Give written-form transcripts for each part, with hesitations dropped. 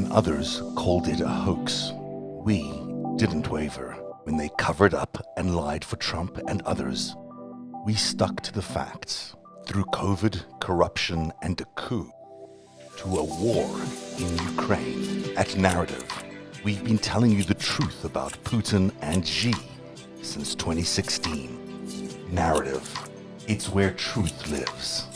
When others called it a hoax, we didn't waver. When they covered up and lied for Trump and others, we stuck to the facts. Through COVID, corruption, and a coup, to a war in Ukraine. At Narrative, we've been telling you the truth about Putin and Xi since 2016. Narrative, it's where truth lives.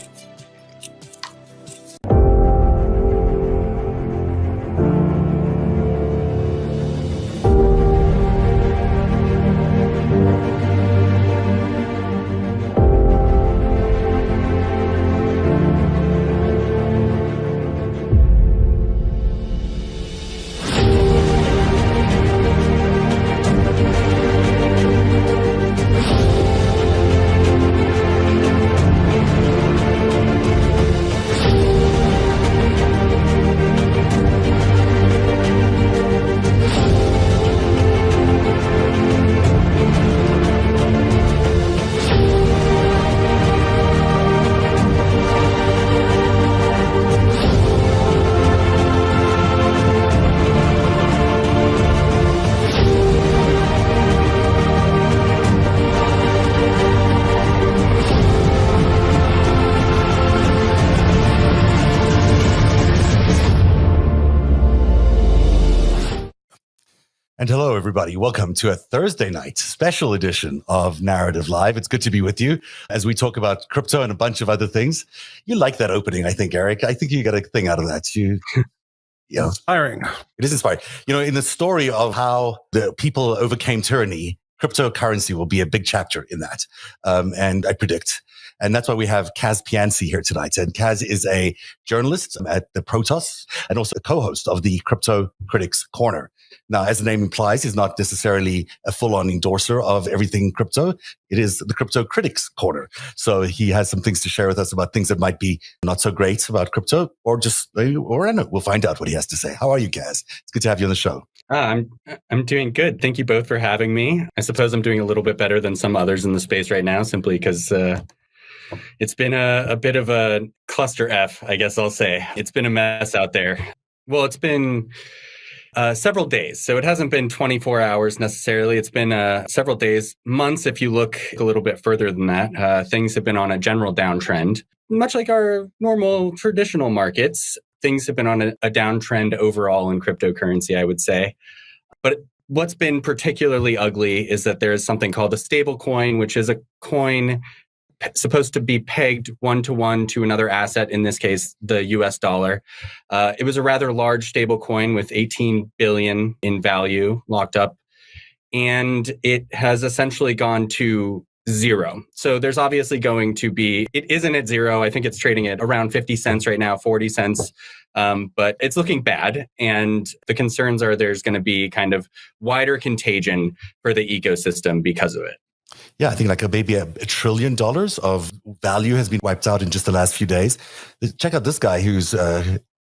And hello, everybody. Welcome to a Thursday night special edition of Narrative Live. It's good to be with you as we talk about crypto and a bunch of other things. You like that opening, I think, Eric. I think you got a thing out of that. Inspiring. It is inspiring. In the story of how the people overcame tyranny, cryptocurrency will be a big chapter in that. And I predict. And that's why we have Kaz Piansi here tonight. And Kaz is a journalist at the Protos and also a co-host of the Crypto Critics Corner. Now, as the name implies, he's not necessarily a full-on endorser of everything crypto. It is the Crypto Critics Corner. So he has some things to share with us about things that might be not so great about crypto, or I don't know. We'll find out what he has to say. How are you, Kaz? It's good to have you on the show. I'm doing good. Thank you both for having me. I suppose I'm doing a little bit better than some others in the space right now, simply because it's been a bit of a cluster F, I guess I'll say. It's been a mess out there. Well, it's been several days. So it hasn't been 24 hours necessarily. It's been several days, months if you look a little bit further than that. Things have been on a general downtrend. Much like our normal traditional markets, things have been on a downtrend overall in cryptocurrency, I would say. But what's been particularly ugly is that there is something called a stable coin, which is a coin supposed to be pegged one-to-one to another asset, in this case, the US dollar. It was a rather large stable coin with 18 billion in value locked up, and it has essentially gone to zero. So there's obviously going to be, it isn't at zero. I think it's trading at around 50 cents right now, 40 cents. But it's looking bad. And the concerns are there's going to be kind of wider contagion for the ecosystem because of it. Yeah, I think like maybe $1 trillion of value has been wiped out in just the last few days. Check out this guy who's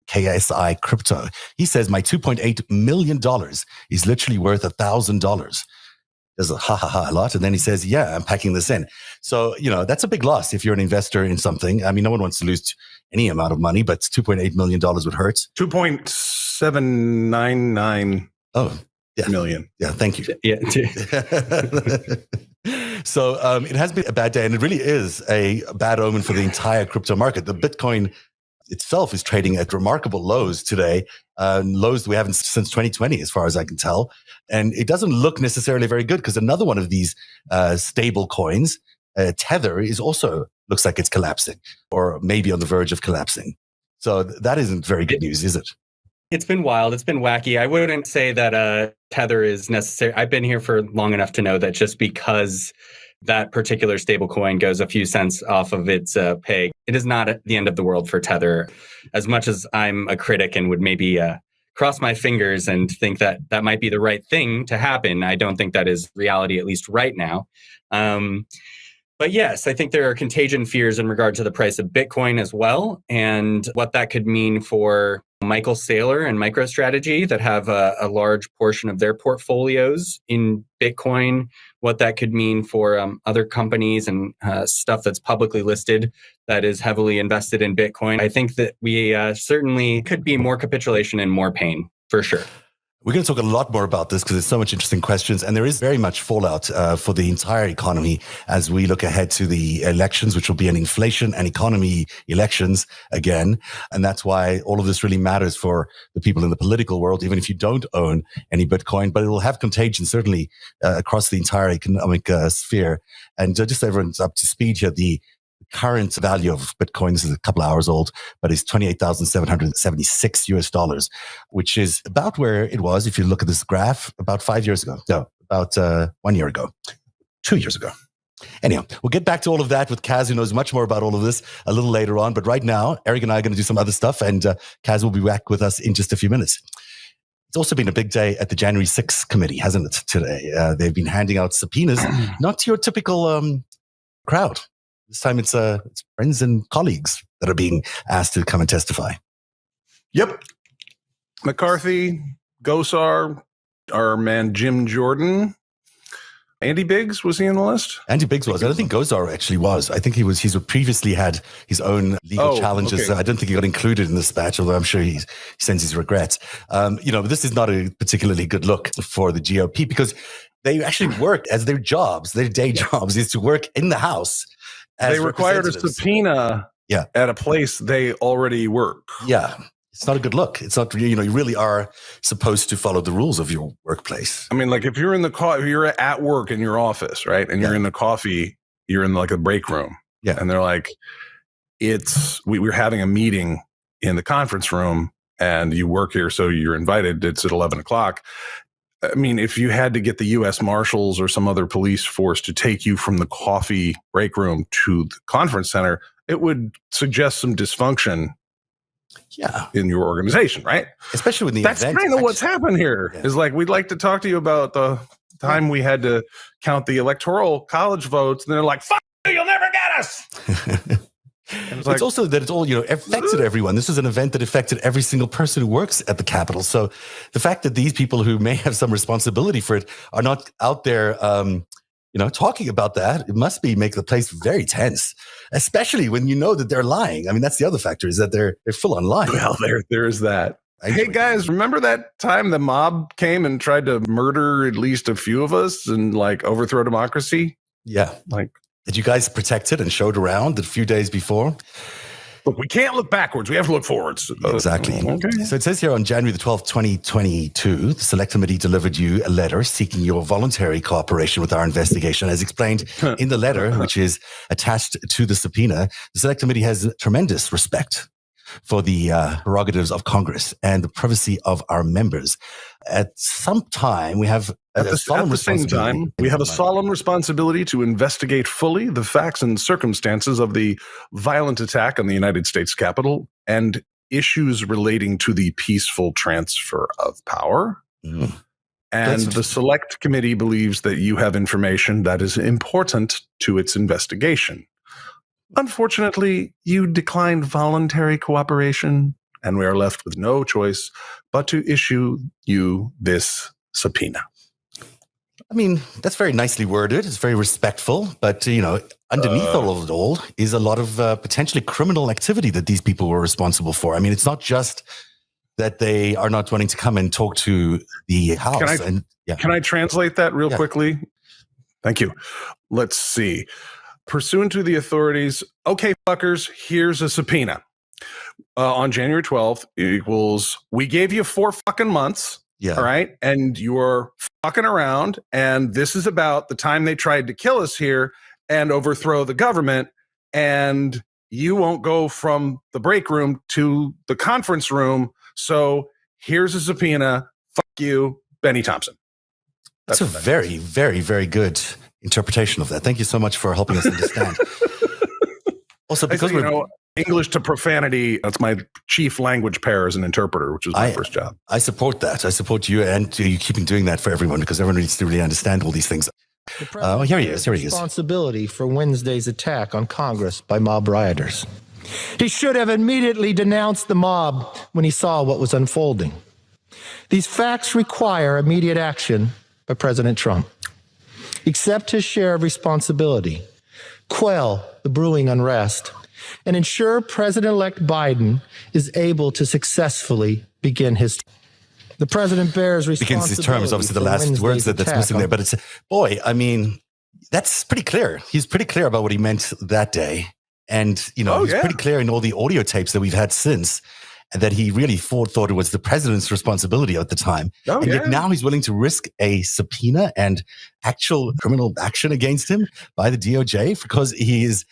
KSI Crypto. He says my $2.8 million is literally worth $1,000. There's a lot. And then he says, yeah, I'm packing this in. So, that's a big loss if you're an investor in something. I mean, no one wants to lose any amount of money, but $2.8 million would hurt. 2.799 million. Yeah, thank you. Yeah. So it has been a bad day, and it really is a bad omen for the entire crypto market. The Bitcoin itself is trading at remarkable lows today, lows that we haven't since 2020, as far as I can tell. And it doesn't look necessarily very good because another one of these stable coins, Tether, looks like it's collapsing or maybe on the verge of collapsing. So that isn't very good news, is it? It's been wild. It's been wacky. I wouldn't say that Tether is necessary. I've been here for long enough to know that just because that particular stablecoin goes a few cents off of its peg, it is not the end of the world for Tether. As much as I'm a critic and would maybe cross my fingers and think that that might be the right thing to happen, I don't think that is reality, at least right now. But yes, I think there are contagion fears in regard to the price of Bitcoin as well, and what that could mean for Michael Saylor and MicroStrategy that have a large portion of their portfolios in Bitcoin, what that could mean for other companies and stuff that's publicly listed that is heavily invested in Bitcoin. I think that we certainly could be more capitulation and more pain, for sure. We're going to talk a lot more about this because there's so much interesting questions, and there is very much fallout for the entire economy as we look ahead to the elections, which will be an inflation and economy elections again. And that's why all of this really matters for the people in the political world, even if you don't own any Bitcoin, but it will have contagion certainly across the entire economic sphere. And just so everyone's up to speed here, the current value of Bitcoin, this is a couple of hours old, but it's $28,776, which is about where it was, if you look at this graph, about 5 years ago. No, about 1 year ago, 2 years ago. Anyhow, we'll get back to all of that with Kaz, who knows much more about all of this a little later on. But right now, Eric and I are going to do some other stuff, and Kaz will be back with us in just a few minutes. It's also been a big day at the January 6th committee, hasn't it, today? They've been handing out subpoenas, not to your typical crowd. This time it's friends and colleagues that are being asked to come and testify. Yep. McCarthy, Gosar, our man Jim Jordan. Andy Biggs, was he on the list? Andy Biggs was. I don't think Gosar actually was. I think he's previously had his own legal challenges. Okay. I don't think he got included in this batch, although I'm sure he sends his regrets. This is not a particularly good look for the GOP because they actually work as their jobs. Their day jobs is to work in the House. They required a subpoena at a place they already work. Yeah. It's not a good look. It's not, you really are supposed to follow the rules of your workplace. I mean, like if you're in if you're at work in your office, right? And you're in the coffee, you're in like a break room. Yeah. And they're like, we're having a meeting in the conference room and you work here. So you're invited. It's at 11 o'clock. I mean, if you had to get the U.S. Marshals or some other police force to take you from the coffee break room to the conference center, it would suggest some dysfunction in your organization, right? Especially when that's kind of what's happened here. Is like, we'd like to talk to you about the time we had to count the electoral college votes. And they're like, fuck you, you'll never get us. It's also that it's all, affected everyone. This is an event that affected every single person who works at the Capitol. So the fact that these people who may have some responsibility for it are not out there, talking about that, it must make the place very tense, especially when you know that they're lying. I mean, that's the other factor, is that they're full on lying. Well, there is that. Hey guys, remember that time the mob came and tried to murder at least a few of us and like overthrow democracy? Yeah. Did you guys protect it and showed around a few days before? Look, we can't look backwards. We have to look forwards. Exactly. Okay. So it says here on January the 12th, 2022, the Select Committee delivered you a letter seeking your voluntary cooperation with our investigation. As explained in the letter, which is attached to the subpoena, the Select Committee has tremendous respect for the prerogatives of Congress and the privacy of our members. At some time, we have a solemn responsibility. We have a solemn responsibility to investigate fully the facts and circumstances of the violent attack on the United States Capitol and issues relating to the peaceful transfer of power. Mm. And the Select Committee believes that you have information that is important to its investigation. Unfortunately, you declined voluntary cooperation, and we are left with no choice but to issue you this subpoena. I mean, that's very nicely worded. It's very respectful. But, underneath all of it all is a lot of potentially criminal activity that these people were responsible for. I mean, it's not just that they are not wanting to come and talk to the House. Can I translate that real quickly? Thank you. Let's see. Pursuant to the authorities, okay, fuckers, here's a subpoena. On January 12th equals, we gave you 4 fucking months. Yeah. All right. And you're fucking around. And this is about the time they tried to kill us here and overthrow the government. And you won't go from the break room to the conference room. So here's a subpoena. Fuck you, Benny Thompson. That's a very, very, very good interpretation of that. Thank you so much for helping us understand. Also, because English to profanity, that's my chief language pair as an interpreter, which is my first job. I support that. I support you and you keeping doing that for everyone because everyone needs to really understand all these things. Here he is. Responsibility for Wednesday's attack on Congress by mob rioters. He should have immediately denounced the mob when he saw what was unfolding. These facts require immediate action by President Trump. Accept his share of responsibility, quell the brewing unrest, and ensure President-elect Biden is able to successfully begin his term. The president bears responsibility. Begins his term is obviously the last words that's missing there, but it's, boy, I mean, that's pretty clear. He's pretty clear about what he meant that day. And, he's pretty clear in all the audio tapes that we've had since that he really thought it was the president's responsibility at the time. Yet now he's willing to risk a subpoena and actual criminal action against him by the DOJ because he is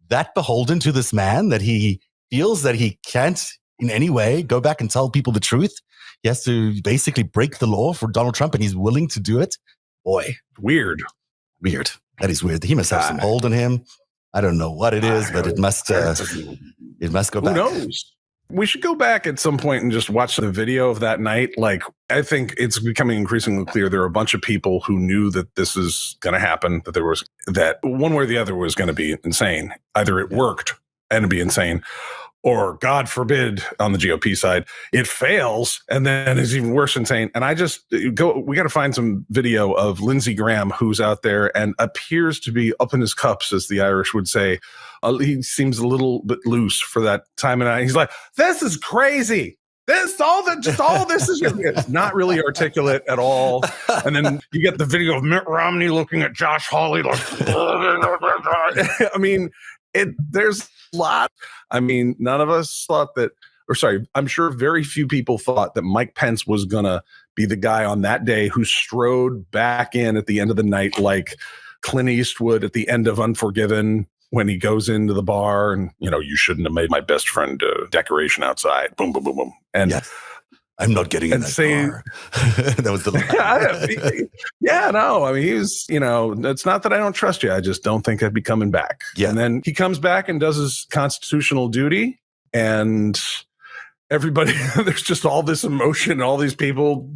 that beholden to this man that he feels that he can't in any way go back and tell people the truth. He has to basically break the law for Donald Trump, and he's willing to do it. Boy. Weird. That is weird. He must have some hold on him. I don't know what it is, but it must go back. Who knows? We should go back at some point and just watch the video of that night. Like, I think it's becoming increasingly clear there are a bunch of people who knew that this is going to happen, that one way or the other was going to be insane. Either it worked and it'd be insane, or God forbid on the GOP side, it fails and then is even worse insane. And we got to find some video of Lindsey Graham, who's out there and appears to be up in his cups, as the Irish would say. He seems a little bit loose for that time of night. He's like, this is crazy. All this is not really articulate at all. And then you get the video of Mitt Romney looking at Josh Hawley like, I mean, there's a lot. I mean, none of us thought that, I'm sure very few people thought that Mike Pence was going to be the guy on that day who strode back in at the end of the night like Clint Eastwood at the end of Unforgiven when he goes into the bar and, you shouldn't have made my best friend a decoration outside. Boom, boom, boom, boom. And yes. I'm not getting in that car. That was the I mean, he's, it's not that I don't trust you. I just don't think I'd be coming back. Yeah. And then he comes back and does his constitutional duty, and everybody, there's just all this emotion, all these people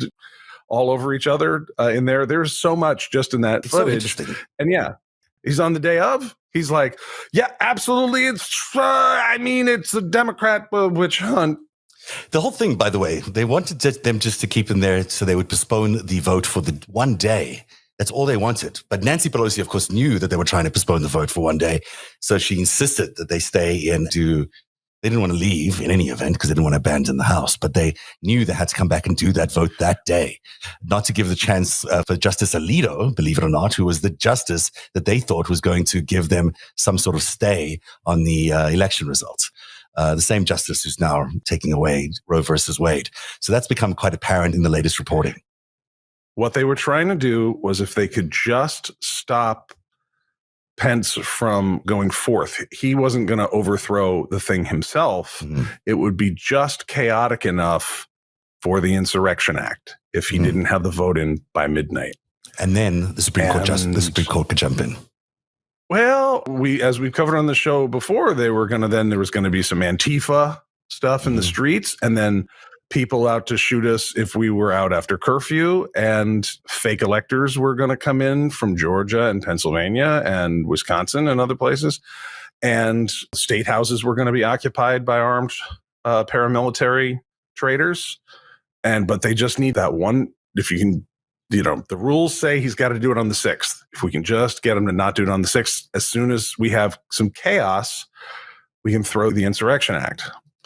all over each other in there. There's so much just in that footage. So and he's on the day of. He's like, yeah, absolutely. It's a Democrat witch hunt. The whole thing, by the way, they wanted them just to keep them there so they would postpone the vote for the one day. That's all they wanted. But Nancy Pelosi, of course, knew that they were trying to postpone the vote for one day. So she insisted that they stay in they didn't want to leave in any event because they didn't want to abandon the House, but they knew they had to come back and do that vote that day, not to give the chance for Justice Alito, believe it or not, who was the justice that they thought was going to give them some sort of stay on the election results. The same justice who's now taking away Roe versus Wade. So that's become quite apparent in the latest reporting. What they were trying to do was if they could just stop Pence from going forth, he wasn't going to overthrow the thing himself. Mm-hmm. It would be just chaotic enough for the Insurrection Act if he didn't have the vote in by midnight. And then the Supreme Court could jump in. Well, as we've covered on the show before, there was going to be some Antifa stuff in the streets, and then people out to shoot us if we were out after curfew, and fake electors were going to come in from Georgia and Pennsylvania and Wisconsin and other places, and state houses were going to be occupied by armed paramilitary traitors. But they just need that one. If you can, the rules say he's got to do it on the 6th. If we can just get him to not do it on the 6th, as soon as we have some chaos, we can throw the Insurrection Act.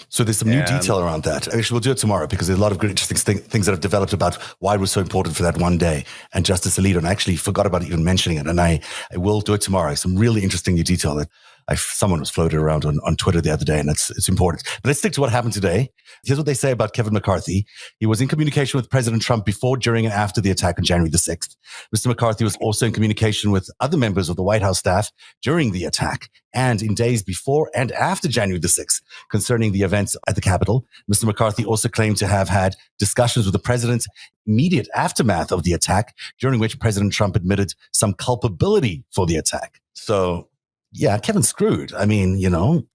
So there's some new detail around that. Actually, we'll do it tomorrow because there's a lot of good, interesting things that have developed about why it was so important for that one day. And Justice Alito, and I actually forgot about even mentioning it, and I will do it tomorrow. Some really interesting new detail that someone was floated around on Twitter the other day, and it's important. But let's stick to what happened today. Here's what they say about Kevin McCarthy. He was in communication with President Trump before, during, and after the attack on January the 6th. Mr. McCarthy was also in communication with other members of the White House staff during the attack and in days before and after January the 6th concerning the events at the Capitol. Mr. McCarthy also claimed to have had discussions with the president immediate aftermath of the attack, during which President Trump admitted some culpability for the attack. So, yeah, Kevin's screwed. I mean,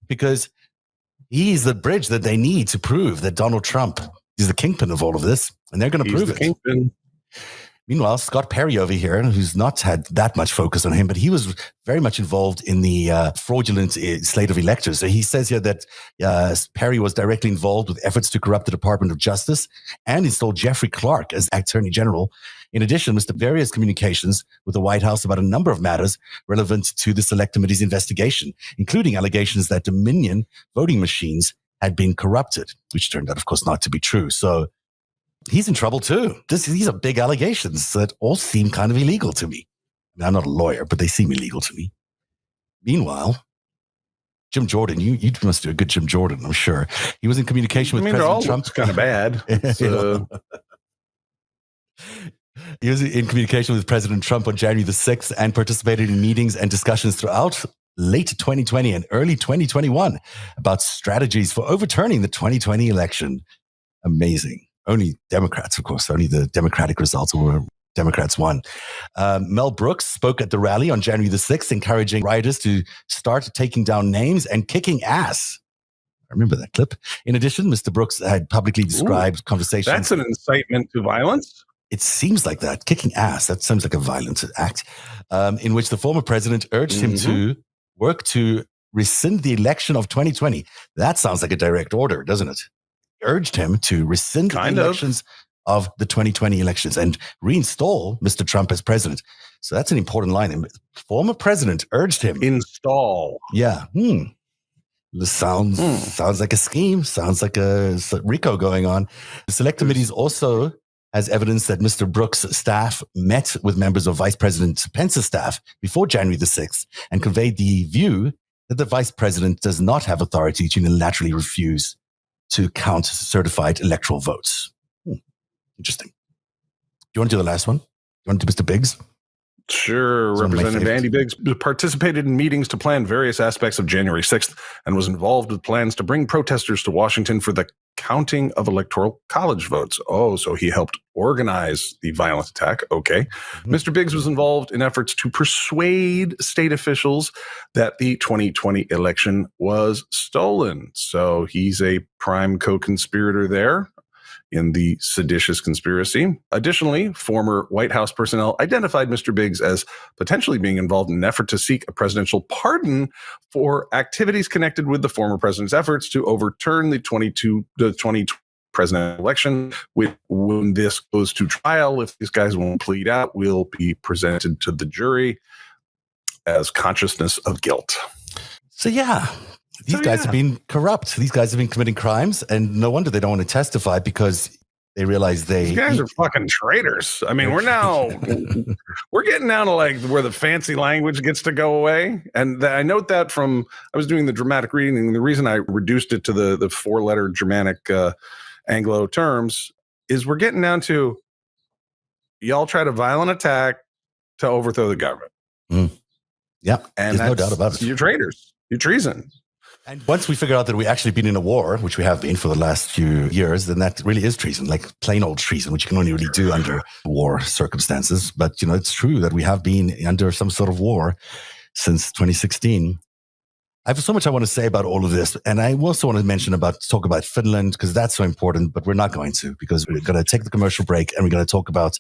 because he's the bridge that they need to prove that Donald Trump is the kingpin of all of this, and they're going to prove it. Kingpin. Meanwhile, Scott Perry over here, who's not had that much focus on him, but he was very much involved in the fraudulent slate of electors. So he says here that Perry was directly involved with efforts to corrupt the Department of Justice and installed Jeffrey Clark as Attorney General. In addition, Mr. Various communications with the White House about a number of matters relevant to the Select Committee's investigation, including allegations that Dominion voting machines had been corrupted, which turned out, of course, not to be true. So he's in trouble too. These are big allegations that all seem kind of illegal to me. I mean, I'm not a lawyer, but they seem illegal to me. Meanwhile, Jim Jordan, you must do a good Jim Jordan, I'm sure. He was in communication with President Trump. It's kind of bad. He was in communication with President Trump on January the 6th and participated in meetings and discussions throughout late 2020 and early 2021 about strategies for overturning the 2020 election. Amazing. Only Democrats, of course, only the Democratic results were Democrats won. Mel Brooks spoke at the rally on January the 6th, encouraging rioters to start taking down names and kicking ass. I remember that clip. In addition, Mr. Brooks had publicly described conversations. That's an incitement to violence. It seems like that. Kicking ass, that sounds like a violent act, in which the former president urged him to work to rescind the election of 2020. That sounds like a direct order, doesn't it? Urged him to rescind the elections of the 2020 elections and reinstall Mr. Trump as president. So that's an important line. And former president urged him. Install. Yeah. This sounds like a scheme. Sounds like a RICO going on. The Select Committees also has evidence that Mr. Brooks' staff met with members of Vice President Pence's staff before January the 6th and conveyed the view that the vice president does not have authority to unilaterally refuse to count certified electoral votes. Interesting. Do you want to do the last one? You want to do Mr. Biggs? Sure. Representative Andy Biggs participated in meetings to plan various aspects of January 6th and was involved with plans to bring protesters to Washington for the counting of electoral college votes. Oh, so he helped organize the violent attack. Okay. Mr. Biggs was involved in efforts to persuade state officials that the 2020 election was stolen. So he's a prime co-conspirator there in the seditious conspiracy. Additionally, former White House personnel identified Mr. Biggs as potentially being involved in an effort to seek a presidential pardon for activities connected with the former president's efforts to overturn the 2020 presidential election. When this goes to trial, if these guys won't plead out, will be presented to the jury as consciousness of guilt. So yeah. These guys have been corrupt. These guys have been committing crimes, and no wonder they don't want to testify because they realize these guys are fucking traitors. I mean, we're getting down to like where the fancy language gets to go away. And I note that I was doing the dramatic reading, and the reason I reduced it to the 4-letter Germanic Anglo terms is we're getting down to y'all try to violent attack to overthrow the government. Yeah, and there's no doubt about it. You're traitors. You're treason. And once we figure out that we actually been in a war, which we have been for the last few years, then that really is treason, like plain old treason, which you can only really do under war circumstances. But, it's true that we have been under some sort of war since 2016. I have so much I want to say about all of this. And I also want to talk about Finland, because that's so important, but we're not going to, because we're going to take the commercial break and we're going to talk about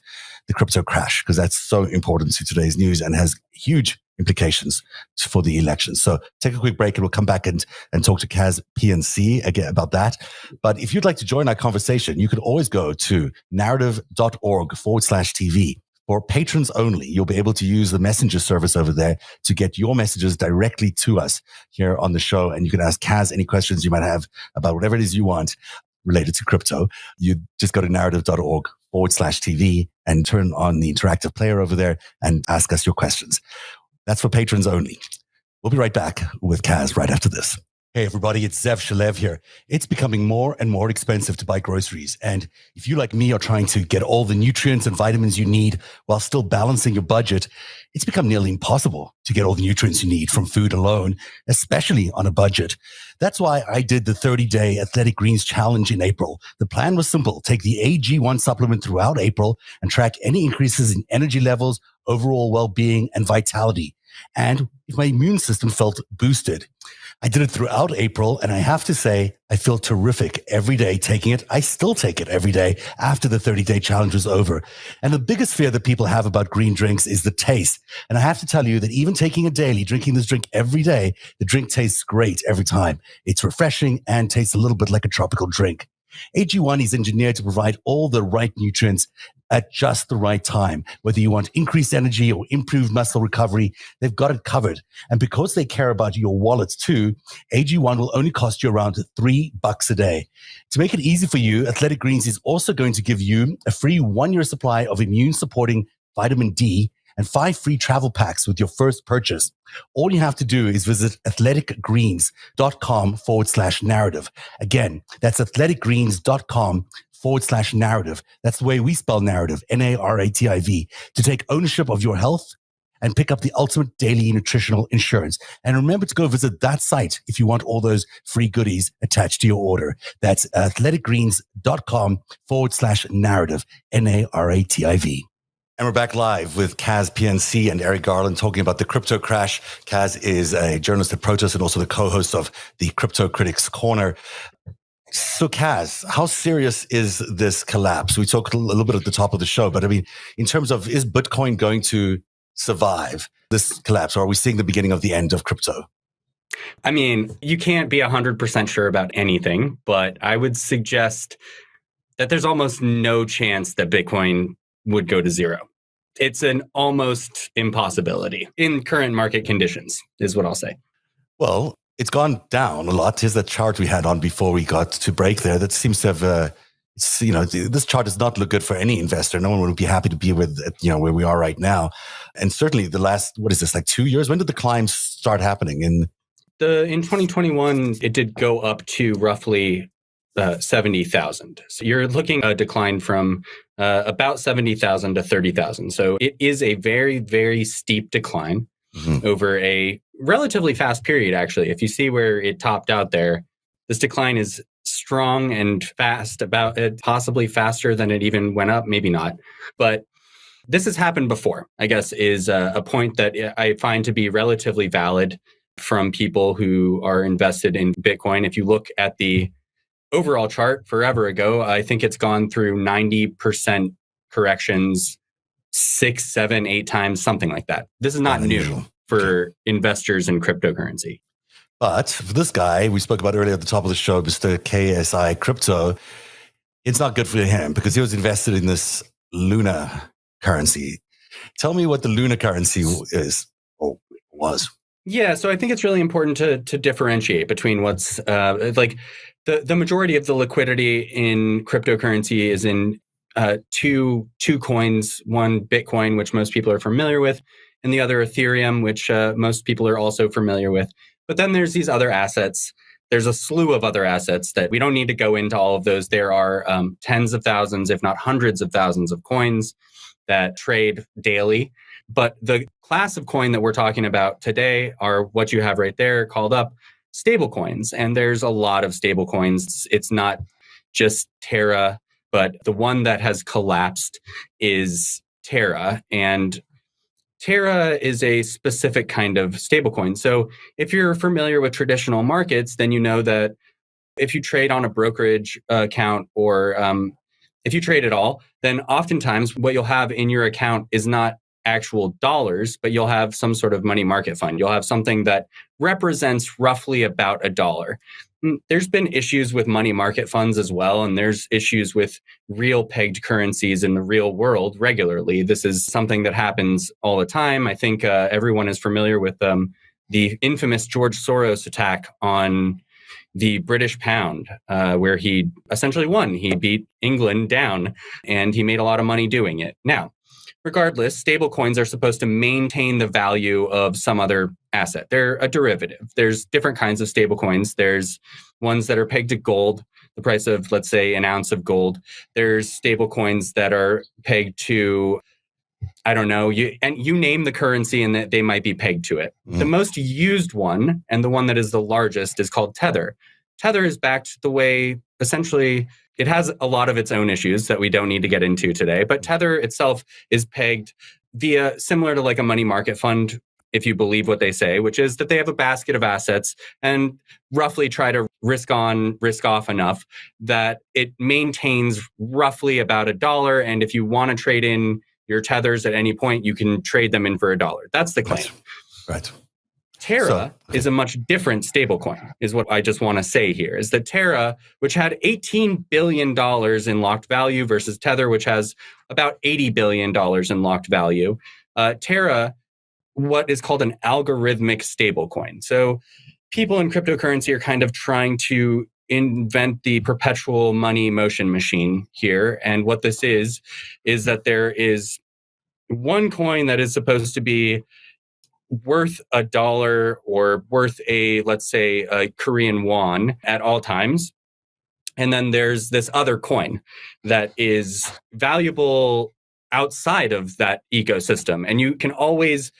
the crypto crash, because that's so important to today's news and has huge implications for the election. So take a quick break and we'll come back and talk to Kaz PNC again about that. But if you'd like to join our conversation, you could always go to narrative.org/TV. For patrons only, you'll be able to use the messenger service over there to get your messages directly to us here on the show. And you can ask Kaz any questions you might have about whatever it is you want related to crypto. You just go to narrative.org/TV and turn on the interactive player over there and ask us your questions. That's for patrons only. We'll be right back with Kaz right after this. Hey, everybody, it's Zev Shalev here. It's becoming more and more expensive to buy groceries. And if you, like me, are trying to get all the nutrients and vitamins you need while still balancing your budget, it's become nearly impossible to get all the nutrients you need from food alone, especially on a budget. That's why I did the 30-day Athletic Greens Challenge in April. The plan was simple. Take the AG1 supplement throughout April and track any increases in energy levels, overall well-being, and vitality. And if my immune system felt boosted, I did it throughout April, and I have to say, I feel terrific every day taking it. I still take it every day after the 30-day challenge was over. And the biggest fear that people have about green drinks is the taste. And I have to tell you that even taking it daily, drinking this drink every day, the drink tastes great every time. It's refreshing and tastes a little bit like a tropical drink. AG1 is engineered to provide all the right nutrients at just the right time. Whether you want increased energy or improved muscle recovery, they've got it covered. And because they care about your wallets too, AG1 will only cost you around $3 a day. To make it easy for you, Athletic Greens is also going to give you a free 1-year supply of immune-supporting vitamin D and 5 free travel packs with your first purchase. All you have to do is visit athleticgreens.com/narrative. Again, that's athleticgreens.com/narrative. That's the way we spell narrative, NARATIV, to take ownership of your health and pick up the ultimate daily nutritional insurance. And remember to go visit that site if you want all those free goodies attached to your order. That's athleticgreens.com/narrative, NARATIV. And we're back live with Kaz PNC and Eric Garland talking about the crypto crash. Kaz is a journalist at Protos and also the co-host of the Crypto Critics Corner. So Kaz, how serious is this collapse? We talked a little bit at the top of the show, but I mean, in terms of, is Bitcoin going to survive this collapse, or are we seeing the beginning of the end of crypto? I mean, you can't be 100% sure about anything, but I would suggest that there's almost no chance that Bitcoin would go to zero. It's an almost impossibility in current market conditions, is what I'll say. Well, it's gone down a lot. Here's that chart we had on before we got to break there. That seems to have, this chart does not look good for any investor. No one would be happy to be with, where we are right now. And certainly the last, what is this, like 2 years? When did the climb start happening? In 2021, it did go up to roughly 70,000. So you're looking at a decline from about 70,000 to 30,000. So it is a very, very steep decline over a relatively fast period, actually. If you see where it topped out there, this decline is strong and fast, about it, possibly faster than it even went up, maybe not. But this has happened before, I guess, is a point that I find to be relatively valid from people who are invested in Bitcoin. If you look at the overall chart forever ago, I think it's gone through 90% corrections 6, 7, 8 times, something like that. This is not new for investors in cryptocurrency. But for this guy we spoke about earlier at the top of the show, Mr. KSI Crypto, it's not good for him because he was invested in this Luna currency. Tell me what the Luna currency is or was. Yeah, so I think it's really important to differentiate between what's the majority of the liquidity in cryptocurrency is in two coins, one Bitcoin, which most people are familiar with, and the other Ethereum, which most people are also familiar with. But then there's these other assets. There's a slew of other assets that we don't need to go into all of those. There are tens of thousands, if not hundreds of thousands of coins that trade daily. But the class of coin that we're talking about today are what you have right there called up stable coins. And there's a lot of stable coins. It's not just Terra, but the one that has collapsed is Terra. And Terra is a specific kind of stablecoin. So if you're familiar with traditional markets, then you know that if you trade on a brokerage account or if you trade at all, then oftentimes what you'll have in your account is not actual dollars, but you'll have some sort of money market fund. You'll have something that represents roughly about $1. There's been issues with money market funds as well, and there's issues with real pegged currencies in the real world regularly. This is something that happens all the time. I think everyone is familiar with the infamous George Soros attack on the British pound, where he essentially won. He beat England down, and he made a lot of money doing it. Now, regardless, stablecoins are supposed to maintain the value of some other asset. They're a derivative. There's different kinds of stablecoins. There's ones that are pegged to gold, the price of, let's say, an ounce of gold. There's stablecoins that are pegged to, I don't know, you name the currency and that they might be pegged to it. The most used one, and the one that is the largest, is called Tether. Tether is backed the way, essentially, it has a lot of its own issues that we don't need to get into today, but Tether itself is pegged via, similar to like a money market fund if you believe what they say, which is that they have a basket of assets and roughly try to risk on, risk off enough that it maintains roughly about $1. And if you want to trade in your tethers at any point, you can trade them in for $1. That's the claim. Right. Terra is a much different stablecoin, is what I just want to say here, is that Terra, which had $18 billion in locked value versus Tether, which has about $80 billion in locked value. Terra, what is called an algorithmic stablecoin. So people in cryptocurrency are kind of trying to invent the perpetual money motion machine here. And what this is that there is one coin that is supposed to be worth $1 or worth let's say, a Korean won at all times. And then there's this other coin that is valuable outside of that ecosystem. And you can always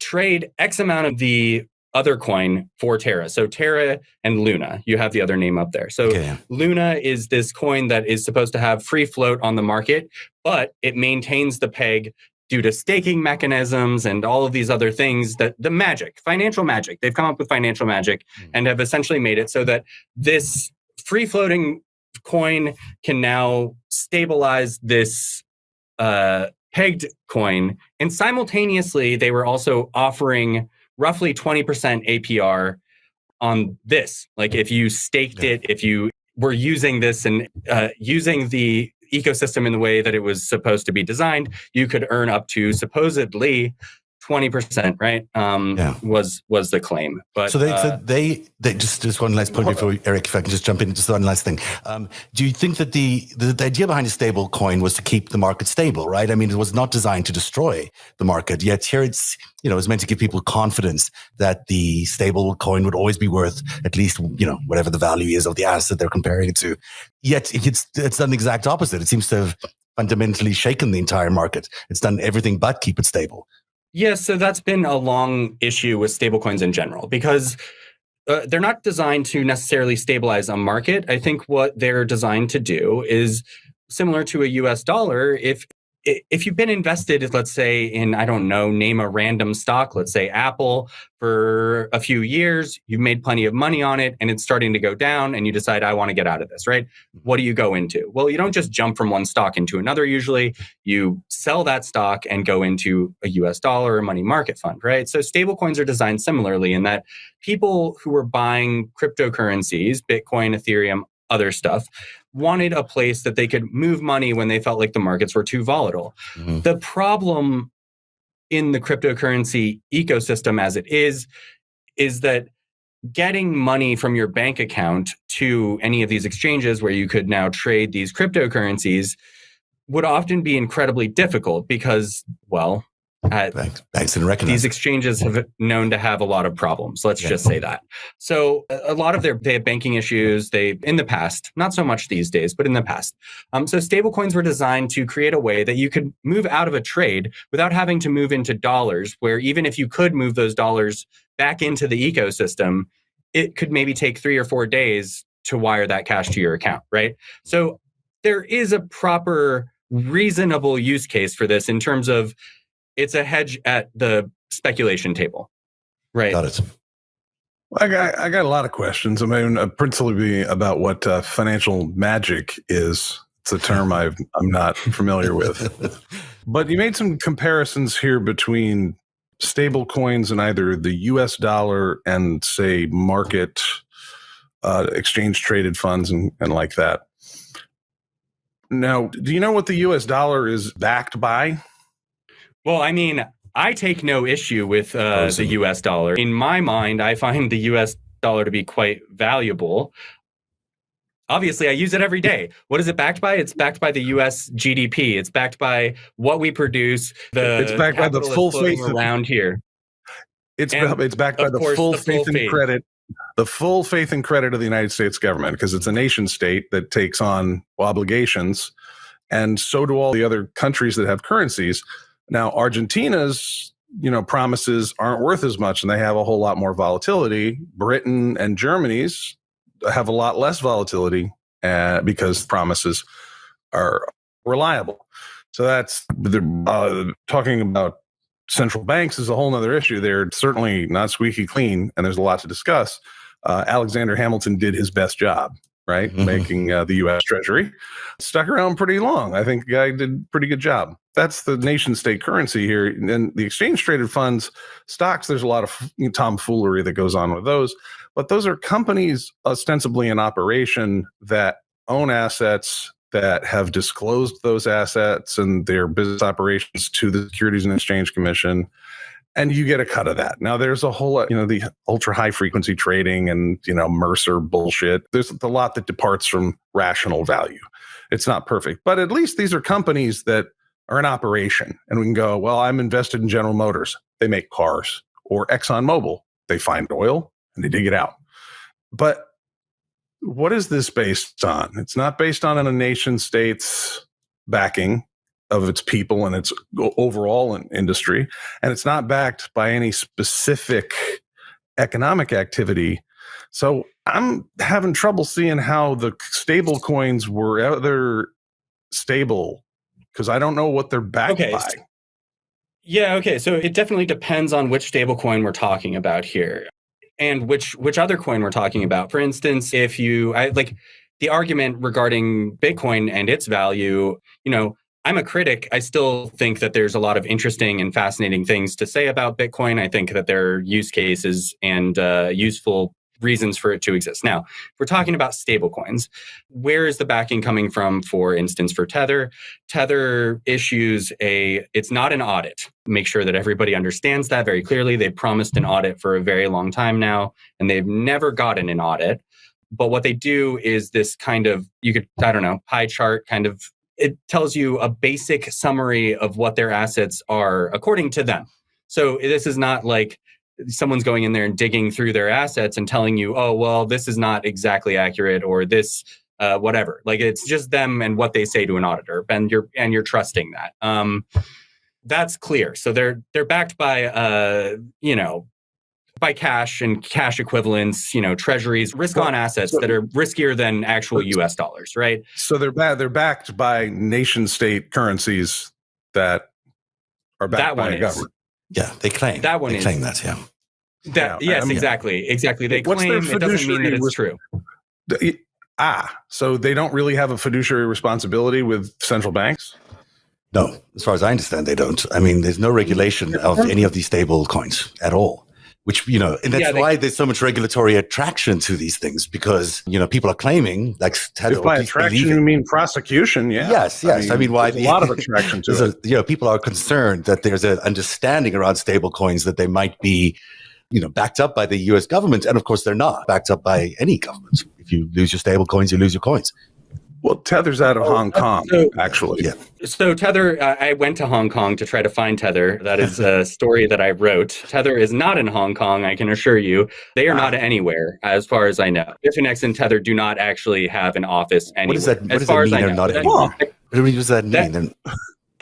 trade X amount of the other coin for Terra. So Terra and Luna, you have the other name up there. So Luna is this coin that is supposed to have free float on the market, but it maintains the peg due to staking mechanisms and all of these other things, that the magic, financial magic, they've come up with financial magic and have essentially made it so that this free floating coin can now stabilize this pegged coin. And simultaneously, they were also offering roughly 20% APR on this. Like if you staked it, if you were using this and using the ecosystem in the way that it was supposed to be designed, you could earn up to supposedly 20%, right? Was the claim. But so they just one last point before Eric, if I can just jump in, just one last thing. Do you think that the idea behind a stable coin was to keep the market stable, right? I mean, it was not designed to destroy the market. Yet here it's meant to give people confidence that the stable coin would always be worth at least whatever the value is of the asset they're comparing it to. Yet it's done the exact opposite. It seems to have fundamentally shaken the entire market. It's done everything but keep it stable. Yes, so that's been a long issue with stablecoins in general, because they're not designed to necessarily stabilize a market. I think what they're designed to do is similar to a US dollar. If you've been invested, let's say in, I don't know, name a random stock, let's say Apple, for a few years, you've made plenty of money on it and it's starting to go down and you decide, I want to get out of this, right? What do you go into? Well, you don't just jump from one stock into another. Usually you sell that stock and go into a US dollar or money market fund, right? So stablecoins are designed similarly in that people who were buying cryptocurrencies, Bitcoin, Ethereum, other stuff, wanted a place that they could move money when they felt like the markets were too volatile. Mm-hmm. The problem in the cryptocurrency ecosystem as it is that getting money from your bank account to any of these exchanges where you could now trade these cryptocurrencies would often be incredibly difficult because, well, banks didn't recognize these exchanges have known to have a lot of problems. Let's just say that. So a lot of they have banking issues. In the past, not so much these days, but in the past. So stablecoins were designed to create a way that you could move out of a trade without having to move into dollars, where even if you could move those dollars back into the ecosystem, it could maybe take 3 or 4 days to wire that cash to your account, right? So there is a proper, reasonable use case for this in terms of it's a hedge at the speculation table, right? Got it. I got a lot of questions. I mean, principally about what financial magic is. It's a term I'm not familiar with. But you made some comparisons here between stable coins and either the US dollar and, say, market exchange traded funds and like that. Now, do you know what the US dollar is backed by? Well, I mean, I take no issue with the US dollar. In my mind, I find the US dollar to be quite valuable. Obviously, I use it every day. What is it backed by? It's backed by the US GDP. It's backed by what we produce. It's backed by the full faith around here. It's backed by the full faith and credit. The full faith and credit of the United States government, because it's a nation state that takes on obligations, and so do all the other countries that have currencies. Now, Argentina's, promises aren't worth as much, and they have a whole lot more volatility. Britain and Germany's have a lot less volatility because promises are reliable. So that's talking about central banks is a whole other issue. They're certainly not squeaky clean, and there's a lot to discuss. Alexander Hamilton did his best job, right? Mm-hmm. Making the U.S. Treasury. Stuck around pretty long. I think the guy did a pretty good job. That's the nation state currency here. And the exchange traded funds, stocks, there's a lot of tomfoolery that goes on with those. But those are companies ostensibly in operation that own assets, that have disclosed those assets and their business operations to the Securities and Exchange Commission. And you get a cut of that. Now, there's a whole, the ultra high frequency trading and, Mercer bullshit. There's a lot that departs from rational value. It's not perfect, but at least these are companies that are in operation. And we can go, well, I'm invested in General Motors. They make cars. Or ExxonMobil. They find oil and they dig it out. But what is this based on? It's not based on a nation state's backing of its people and its overall industry. And it's not backed by any specific economic activity. So I'm having trouble seeing how the stable coins were ever stable because I don't know what they're backed by. Yeah, okay. So it definitely depends on which stable coin we're talking about here. And which other coin we're talking about. For instance, if the argument regarding Bitcoin and its value, I'm a critic. I still think that there's a lot of interesting and fascinating things to say about Bitcoin. I think that there are use cases and useful reasons for it to exist. Now, if we're talking about stablecoins, where is the backing coming from, for instance, for Tether? Tether issues it's not an audit. Make sure that everybody understands that very clearly. They've promised an audit for a very long time now, and they've never gotten an audit. But what they do is this kind of, pie chart kind of, it tells you a basic summary of what their assets are according to them. So this is not like someone's going in there and digging through their assets and telling you, oh, well, this is not exactly accurate or this, whatever. Like it's just them and what they say to an auditor, and you're trusting that. That's clear. So they're backed by, by cash and cash equivalents, treasuries, risk-on assets that are riskier than actual U.S. dollars, right? So they're backed by nation-state currencies that are backed by a government. Yeah, they claim that one. They claim that. Yeah. Yes, exactly. They claim it doesn't mean that it's true. So they don't really have a fiduciary responsibility with central banks? No, as far as I understand, they don't. I mean, there's no regulation of any of these stable coins at all. Which, and that's why there's so much regulatory attraction to these things, because, people are claiming, like, if by attraction you mean prosecution, yeah. Yes. I mean why there's a lot of attraction to it. People are concerned that there's an understanding around stable coins that they might be, backed up by the U.S. government. And of course, they're not backed up by any government. If you lose your stable coins, you lose your coins. Well, Tether's out of Hong Kong, actually. Yeah. So Tether, I went to Hong Kong to try to find Tether. That is a story that I wrote. Tether is not in Hong Kong, I can assure you. They are not anywhere, as far as I know. Bitfinex and Tether do not actually have an office anywhere. What does that mean? They're not anywhere? What does that mean?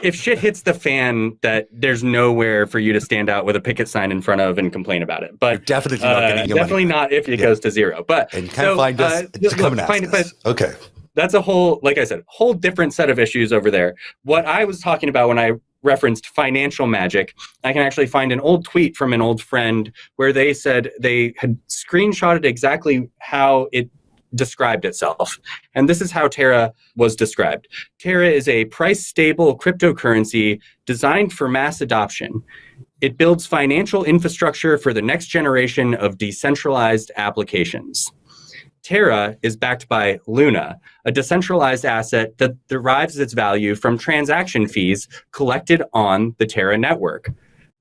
If shit hits the fan, that there's nowhere for you to stand out with a picket sign in front of and complain about it. But you're definitely not getting your definitely money. Not if it goes to zero. But and you can't find us. Just come and ask us. Okay. That's a whole, like I said, whole different set of issues over there. What I was talking about when I referenced financial magic, I can actually find an old tweet from an old friend where they said they had screenshotted exactly how it described itself. And this is how Terra was described. Terra is a price-stable cryptocurrency designed for mass adoption. It builds financial infrastructure for the next generation of decentralized applications. Terra is backed by Luna, a decentralized asset that derives its value from transaction fees collected on the Terra network.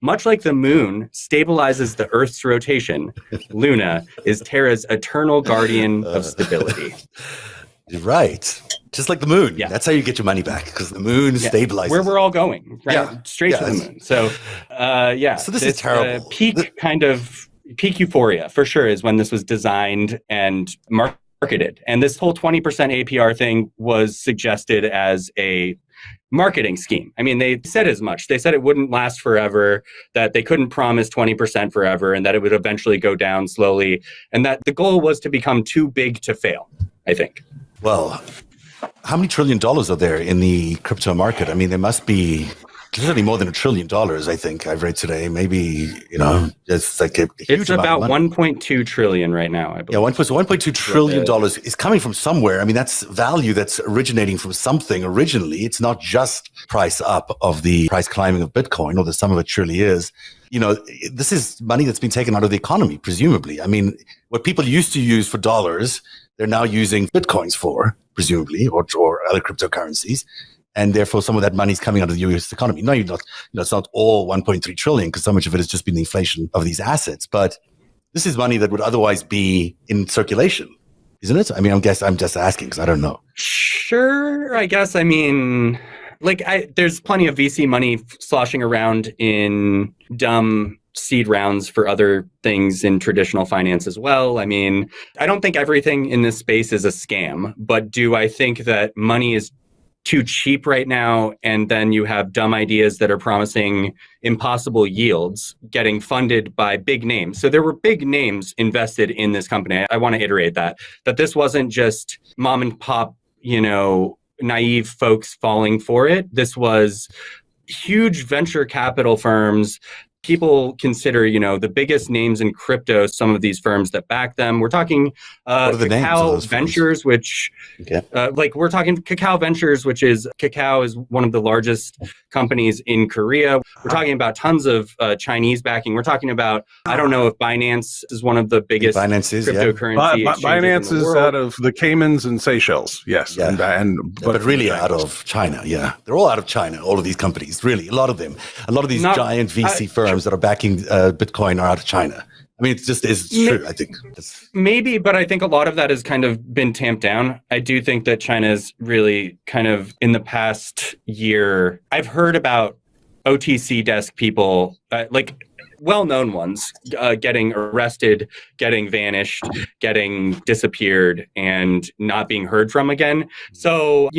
Much like the moon stabilizes the Earth's rotation, Luna is Terra's eternal guardian of stability. Right. Just like the moon. Yeah. That's how you get your money back, because the moon stabilizes. Where we're all going, right? Yeah. Straight to the moon. So, So this is terrible. Peak euphoria, for sure, is when this was designed and marketed. And this whole 20% APR thing was suggested as a marketing scheme. I mean, they said as much. They said it wouldn't last forever, that they couldn't promise 20% forever, and that it would eventually go down slowly, and that the goal was to become too big to fail, I think. Well, how many $1 trillion are there in the crypto market? I mean, there must be Certainly more than $1 trillion, I think I've read today. Maybe, it's like a huge It's amount about of money. 1.2 trillion right now, I believe. Yeah, $1.2 trillion is coming from somewhere. I mean, that's value that's originating from something originally. It's not just price up of the price climbing of Bitcoin, although some of it surely is. This is money that's been taken out of the economy, presumably. I mean, what people used to use for dollars, they're now using Bitcoins for, presumably, or other cryptocurrencies. And therefore, some of that money is coming out of the U.S. economy. No, it's not all 1.3 trillion because so much of it has just been the inflation of these assets. But this is money that would otherwise be in circulation, isn't it? I mean, I'm just asking because I don't know. Sure, I guess. I mean, there's plenty of VC money sloshing around in dumb seed rounds for other things in traditional finance as well. I mean, I don't think everything in this space is a scam, but do I think that money is too cheap right now, and then you have dumb ideas that are promising impossible yields getting funded by big names? So there were big names invested in this company. I want to iterate that this wasn't just mom and pop, naive folks falling for it. This was huge venture capital firms. People consider, the biggest names in crypto, some of these firms that back them. We're talking Cacao Ventures, which, we're talking Cacao Ventures, which is Cacao is one of the largest companies in Korea. We're talking about tons of Chinese backing. We're talking about, I don't know if Binance is one of the biggest cryptocurrency exchanges Binance in the world. Is out of the Caymans and Seychelles, yes. Yeah. But really out of China, yeah. They're all out of China, all of these companies, really, a lot of them. A lot of these giant VC firms that are backing Bitcoin are out of China. I mean, it's true, I think. Maybe, but I think a lot of that has kind of been tamped down. I do think that China's really kind of, in the past year, I've heard about OTC desk people, well-known ones, getting arrested, getting vanished, getting disappeared, and not being heard from again. So,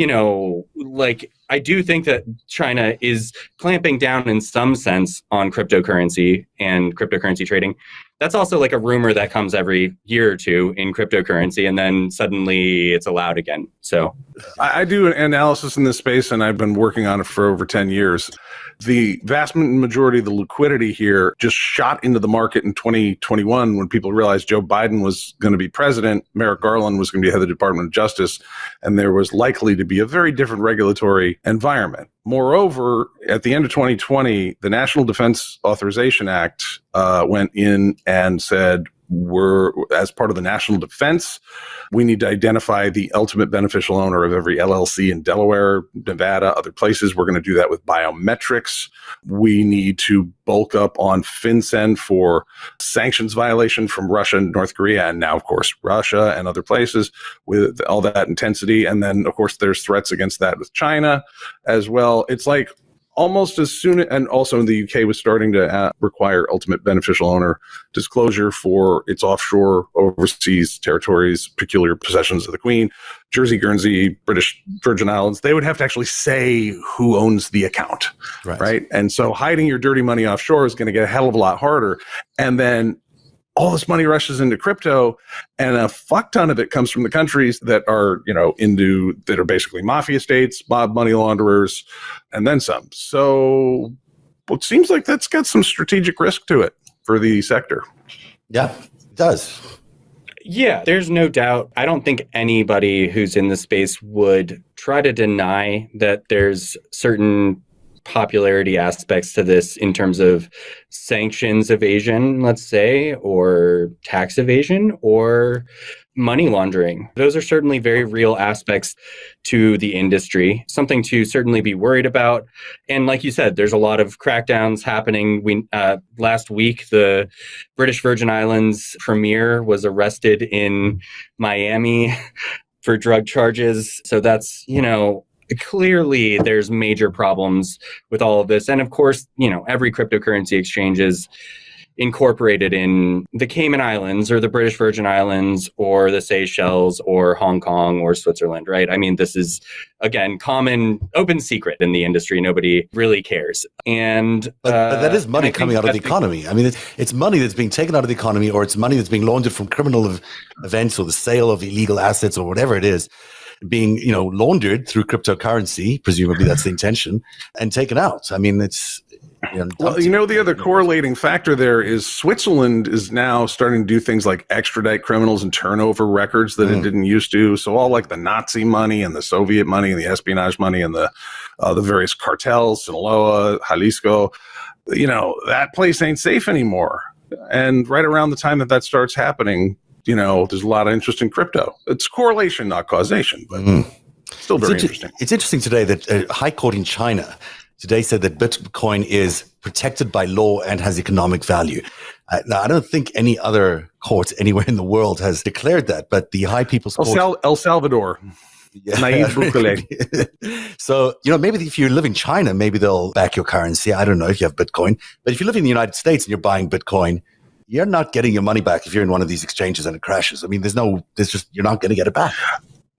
I do think that China is clamping down in some sense on cryptocurrency and cryptocurrency trading. That's also like a rumor that comes every year or two in cryptocurrency, and then suddenly it's allowed again. So I do an analysis in this space, and I've been working on it for over 10 years. The vast majority of the liquidity here just shot into the market in 2021 when people realized Joe Biden was going to be president, Merrick Garland was going to be head of the Department of Justice, and there was likely to be a very different regulatory environment. Moreover, at the end of 2020, the National Defense Authorization Act went in and said, as part of the national defense, we need to identify the ultimate beneficial owner of every LLC in Delaware, Nevada, other places. We're going to do that with biometrics. We need to bulk up on FinCEN for sanctions violation from Russia and North Korea, and now, of course, Russia and other places with all that intensity. And then, of course, there's threats against that with China as well. It's like almost as soon, and also in the UK was starting to require ultimate beneficial owner disclosure for its offshore overseas territories, peculiar possessions of the Queen, Jersey, Guernsey, British Virgin Islands. They would have to actually say who owns the account, right? And so hiding your dirty money offshore is going to get a hell of a lot harder. And then all this money rushes into crypto, and a fuck ton of it comes from the countries that are, that are basically mafia states, mob money launderers, and then some. So it seems like that's got some strategic risk to it for the sector. Yeah, it does. Yeah, there's no doubt. I don't think anybody who's in the space would try to deny that there's certain popularity aspects to this in terms of sanctions evasion, let's say, or tax evasion, or money laundering. Those are certainly very real aspects to the industry, something to certainly be worried about. And like you said, there's a lot of crackdowns happening. Last week, the British Virgin Islands premier was arrested in Miami for drug charges. So that's, clearly there's major problems with all of this. And of course, every cryptocurrency exchange is incorporated in the Cayman Islands or the British Virgin Islands or the Seychelles or Hong Kong or Switzerland, right? I mean, this is, again, common, open secret in the industry. Nobody really cares. And but that is money coming out of the economy. I mean, it's money that's being taken out of the economy, or it's money that's being laundered from criminal events or the sale of illegal assets or whatever it is. being, laundered through cryptocurrency. Presumably that's the intention, and taken out. I mean, it's, well, the other correlating factor there is Switzerland is now starting to do things like extradite criminals and turnover records that it didn't used to. So all like the Nazi money and the Soviet money and the espionage money and the various cartels, Sinaloa, Jalisco, that place ain't safe anymore. And right around the time that starts happening, there's a lot of interest in crypto. It's correlation, not causation, but still very interesting. It's interesting today that a high court in China today said that Bitcoin is protected by law and has economic value. Now, I don't think any other court anywhere in the world has declared that, but the High People's Court... El Salvador. Yeah. Naive Bukele. So, maybe if you live in China, maybe they'll back your currency. I don't know if you have Bitcoin. But if you live in the United States and you're buying Bitcoin, you're not getting your money back if you're in one of these exchanges and it crashes. I mean, you're not going to get it back.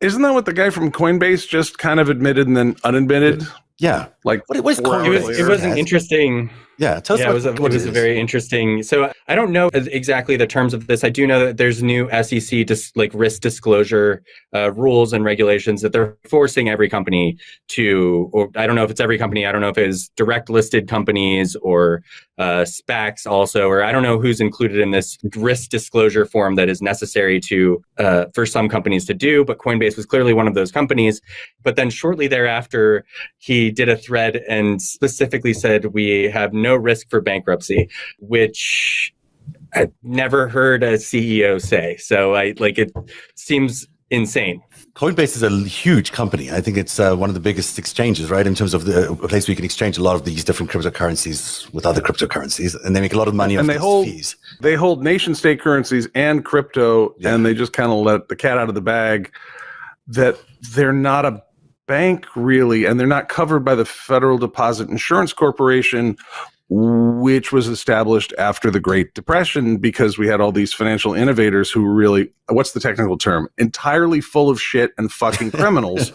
Isn't that what the guy from Coinbase just kind of admitted and then unadmitted? Yeah. Like, what was Coinbase? It was an interesting... Yeah, tell us it was a very interesting. So I don't know exactly the terms of this. I do know that there's new SEC risk disclosure rules and regulations that they're forcing every company to, or I don't know if it's every company. I don't know if it's direct listed companies or SPACs also, or I don't know who's included in this risk disclosure form that is necessary for some companies to do. But Coinbase was clearly one of those companies. But then shortly thereafter, he did a thread and specifically said, we have no risk for bankruptcy, which I've never heard a CEO say. So it seems insane. Coinbase is a huge company. I think it's one of the biggest exchanges, right? In terms of the place where you can exchange a lot of these different cryptocurrencies with other cryptocurrencies, and they make a lot of money off these fees. They hold nation state currencies and crypto, and they just kind of let the cat out of the bag that they're not a bank really, and they're not covered by the Federal Deposit Insurance Corporation, which was established after the Great Depression because we had all these financial innovators who were really, what's the technical term? Entirely full of shit and fucking criminals.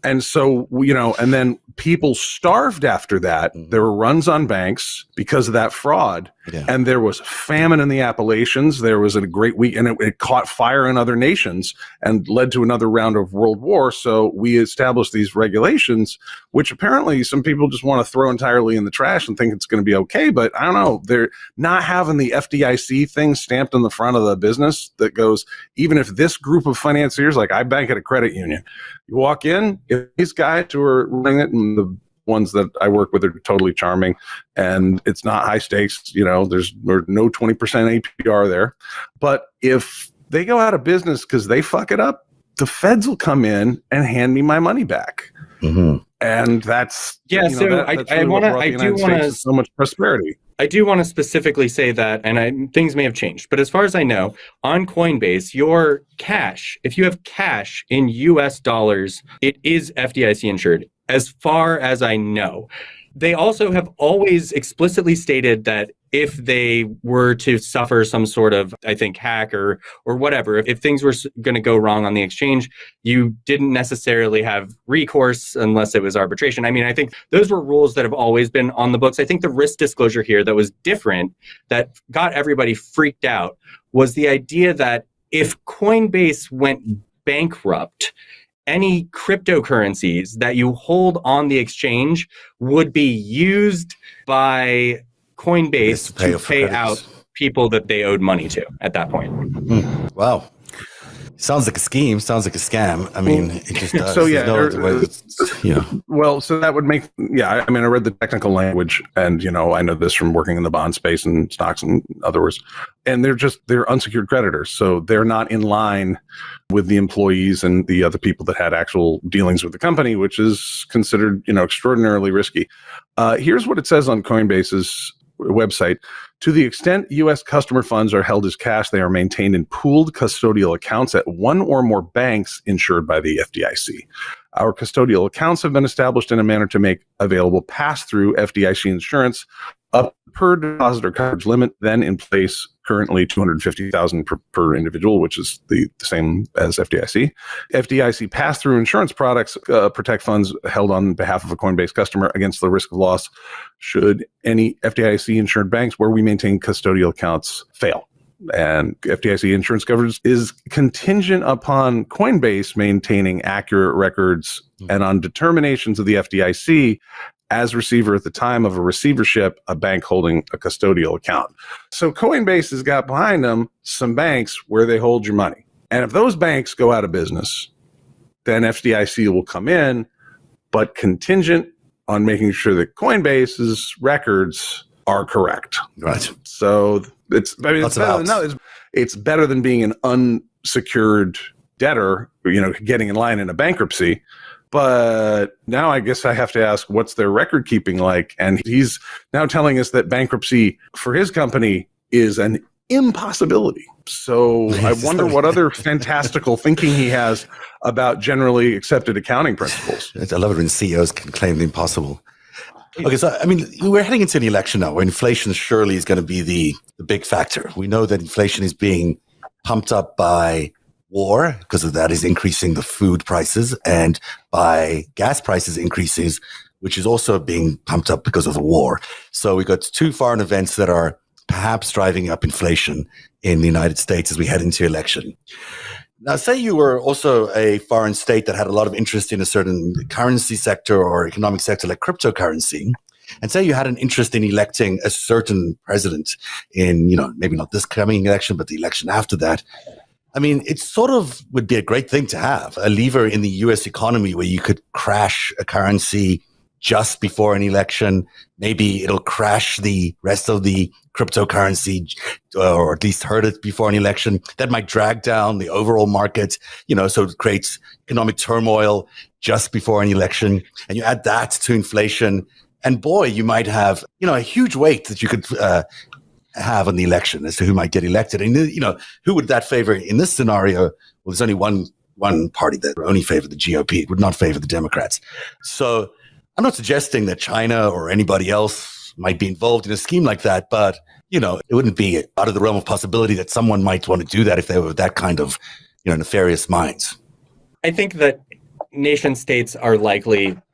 And so, and then people starved after that. There were runs on banks because of that fraud. Yeah. And there was famine in the Appalachians. There was a great week, and it caught fire in other nations and led to another round of world war. So we established these regulations, which apparently some people just want to throw entirely in the trash and think it's going to be okay. But I don't know. They're not having the FDIC thing stamped on the front of the business that goes, even if this group of financiers, like I bank at a credit union, you walk in, if these guys who are running it, and the ones that I work with are totally charming, and it's not high stakes, there's no 20% APR there. But if they go out of business because they fuck it up, the feds will come in and hand me my money back. Mm-hmm. And that's, that's really I do want to so much prosperity. I do want to specifically say that, and things may have changed, but as far as I know, on Coinbase, your cash, if you have cash in US dollars, it is FDIC insured, as far as I know. They also have always explicitly stated that if they were to suffer some sort of, I think, hack or whatever, if things were going to go wrong on the exchange, you didn't necessarily have recourse unless it was arbitration. I mean, I think those were rules that have always been on the books. I think the risk disclosure here that was different, that got everybody freaked out, was the idea that if Coinbase went bankrupt, any cryptocurrencies that you hold on the exchange would be used by Coinbase to pay out people that they owed money to at that point. Wow. Sounds like a scheme. Sounds like a scam. I mean, it just does. So well, so that would make, I mean, I read the technical language, and I know this from working in the bond space and stocks and others, and they're unsecured creditors, so they're not in line with the employees and the other people that had actual dealings with the company, which is considered, extraordinarily risky. Here's what it says on Coinbase's website. To the extent U.S. customer funds are held as cash, they are maintained in pooled custodial accounts at one or more banks insured by the FDIC. Our custodial accounts have been established in a manner to make available pass-through FDIC insurance up per depositor coverage limit, then in place currently $250,000 per individual, which is the same as FDIC. FDIC pass-through insurance products protect funds held on behalf of a Coinbase customer against the risk of loss should any FDIC insured banks where we maintain custodial accounts fail. and FDIC insurance coverage is contingent upon Coinbase maintaining accurate records and on determinations of the FDIC as receiver at the time of a receivership, a bank holding a custodial account. So Coinbase has got behind them some banks where they hold your money. And if those banks go out of business, then FDIC will come in, but contingent on making sure that Coinbase's records are correct. Right. So it's better than being an unsecured debtor, getting in line in a bankruptcy. But now I guess I have to ask, what's their record keeping like? And he's now telling us that bankruptcy for his company is an impossibility. So I wonder what other fantastical thinking he has about generally accepted accounting principles. I love it when CEOs can claim the impossible. Okay, so we're heading into an election now where inflation surely is going to be the big factor. We know that inflation is being pumped up by war, because of that is increasing the food prices, and by gas prices increases, which is also being pumped up because of the war. So we've got two foreign events that are perhaps driving up inflation in the United States as we head into election. Now, say you were also a foreign state that had a lot of interest in a certain currency sector or economic sector like cryptocurrency, and say you had an interest in electing a certain president in, maybe not this coming election, but the election after that. It sort of would be a great thing to have, a lever in the US economy where you could crash a currency just before an election. Maybe it'll crash the rest of the cryptocurrency, or at least hurt it before an election. That might drag down the overall market, so it creates economic turmoil just before an election. And you add that to inflation, and boy, you might have, a huge weight that you could have on the election as to who might get elected. And, who would that favor in this scenario? Well, there's only one party that would only favor the GOP. It would not favor the Democrats. So I'm not suggesting that China or anybody else might be involved in a scheme like that, but, it wouldn't be out of the realm of possibility that someone might want to do that if they were that kind of, nefarious minds. I think that nation states are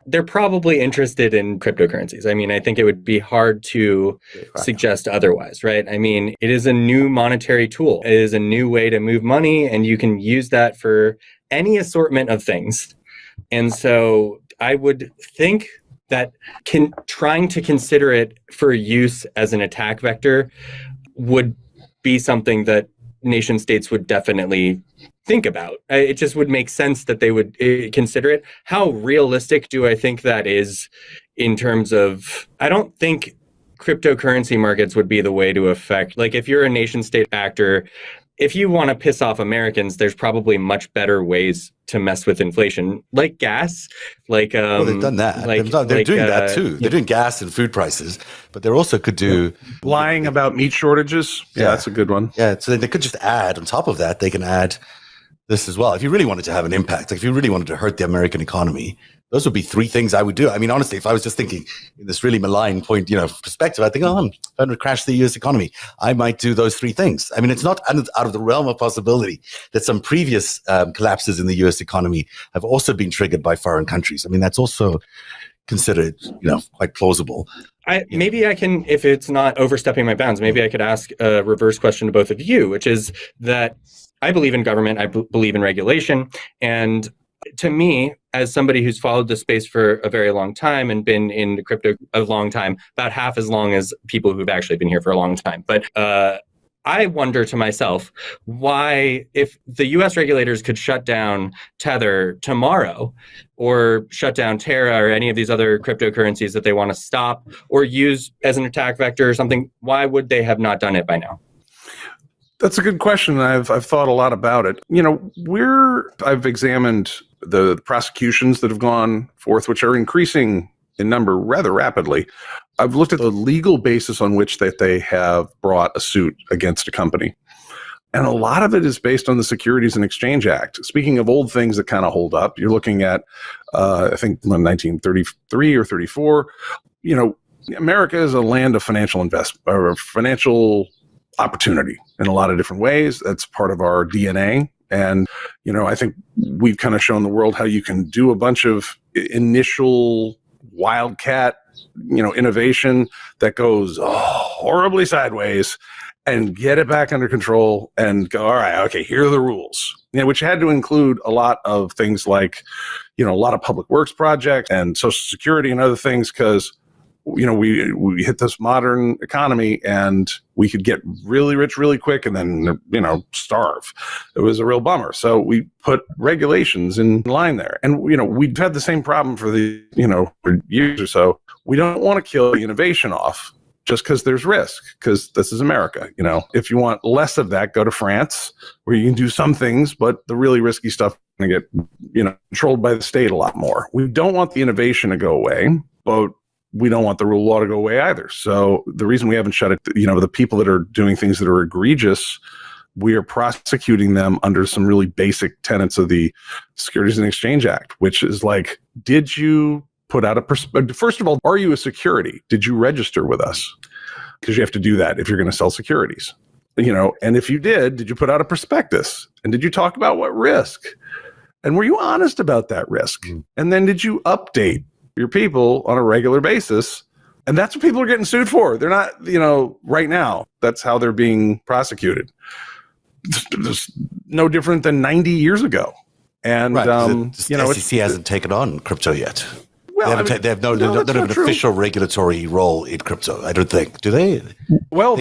they're probably interested in cryptocurrencies. I think it would be hard to suggest otherwise, right? It is a new monetary tool. It is a new way to move money, and you can use that for any assortment of things. And so I would think that trying to consider it for use as an attack vector would be something that nation states would definitely think about. It just would make sense that they would consider it. How realistic do I think that is in terms of, I don't think cryptocurrency markets would be the way to affect, if you're a nation state actor, if you want to piss off Americans, there's probably much better ways to mess with inflation, like gas, they've done that. They're doing that too. They're doing gas and food prices, but they also could do lying about meat shortages. Yeah, that's a good one. Yeah, so they could just add on top of that. They can add this as well. If you really wanted to have an impact, if you really wanted to hurt the American economy, those would be three things I would do. Honestly, if I was just thinking in this really malign point, perspective, I think, I'm going to crash the U.S. economy. I might do those three things. It's not out of the realm of possibility that some previous collapses in the U.S. economy have also been triggered by foreign countries. That's also considered, quite plausible. Maybe I can, if it's not overstepping my bounds, maybe I could ask a reverse question to both of you, which is that I believe in government, I believe in regulation, and to me, as somebody who's followed the space for a very long time and been in crypto a long time, about half as long as people who've actually been here for a long time. But I wonder to myself, why, if the US regulators could shut down Tether tomorrow, or shut down Terra or any of these other cryptocurrencies that they want to stop or use as an attack vector or something, why would they have not done it by now? That's a good question. I've thought a lot about it. I've examined the prosecutions that have gone forth, which are increasing in number rather rapidly. I've looked at the legal basis on which that they have brought a suit against a company. And a lot of it is based on the Securities and Exchange Act. Speaking of old things that kind of hold up, you're looking at, I think 1933 or 34. America is a land of financial investment, or financial opportunity in a lot of different ways. That's part of our DNA. And, I think we've kind of shown the world how you can do a bunch of initial wildcat, innovation that goes horribly sideways. and get it back under control and go, all right, okay, here are the rules. Which had to include a lot of things like, a lot of public works projects and Social Security and other things, because we hit this modern economy and we could get really rich really quick and then, starve. It was a real bummer. So we put regulations in line there. And, we've had the same problem for for years or so. We don't want to kill the innovation off just because there's risk, because this is America. If you want less of that, go to France, where you can do some things, but the really risky stuff is going to get, controlled by the state a lot more. We don't want the innovation to go away, but we don't want the rule of law to go away either. So the reason we haven't shut it, the people that are doing things that are egregious, we are prosecuting them under some really basic tenets of the Securities and Exchange Act, which is like, did you put out first of all, are you a security? Did you register with us? Because you have to do that if you're going to sell securities, and if you did you put out a prospectus? And did you talk about what risk? And were you honest about that risk? And then did you update your people on a regular basis? And that's what people are getting sued for. They're not, right now, that's how they're being prosecuted. It's no different than 90 years ago. And, right, the SEC hasn't taken on crypto yet. Well, they have no an official regulatory role in crypto, I don't think. Do they? Well,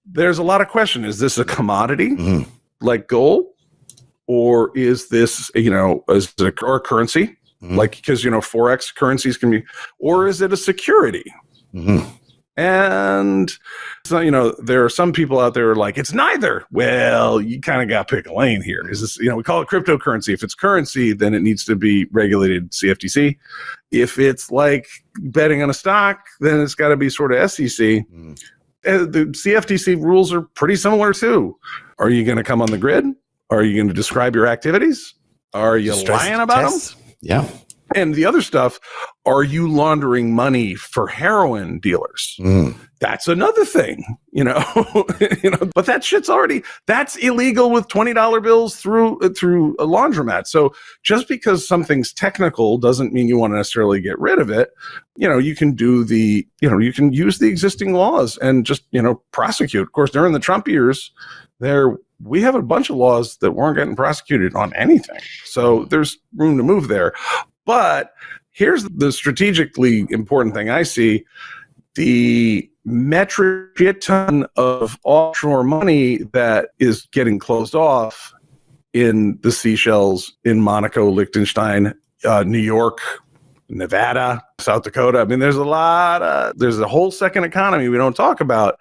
there's a lot of question. Is this a commodity like gold? Or is this, or currency? Like, because, Forex currencies can be, or is it a security? And so, there are some people out there who are like, it's neither. Well, you kind of got to pick a lane here. Is this, we call it cryptocurrency. If it's currency, then it needs to be regulated CFTC. If it's betting on a stock, then it's got to be sort of SEC. The CFTC rules are pretty similar too. Are you going to come on the grid? Are you going to describe your activities? Are you lying about them? Yeah. And the other stuff, are you laundering money for heroin dealers? That's another thing, but that shit's that's illegal with $20 bills through a laundromat. So just because something's technical doesn't mean you want to necessarily get rid of it. You can do you can use the existing laws and just, prosecute. Of course, during the Trump years, we have a bunch of laws that weren't getting prosecuted on anything. So there's room to move there. But here's the strategically important thing I see. The metric ton of offshore money that is getting closed off in the Seychelles, in Monaco, Liechtenstein, New York, Nevada, South Dakota. I mean, there's a whole second economy we don't talk about.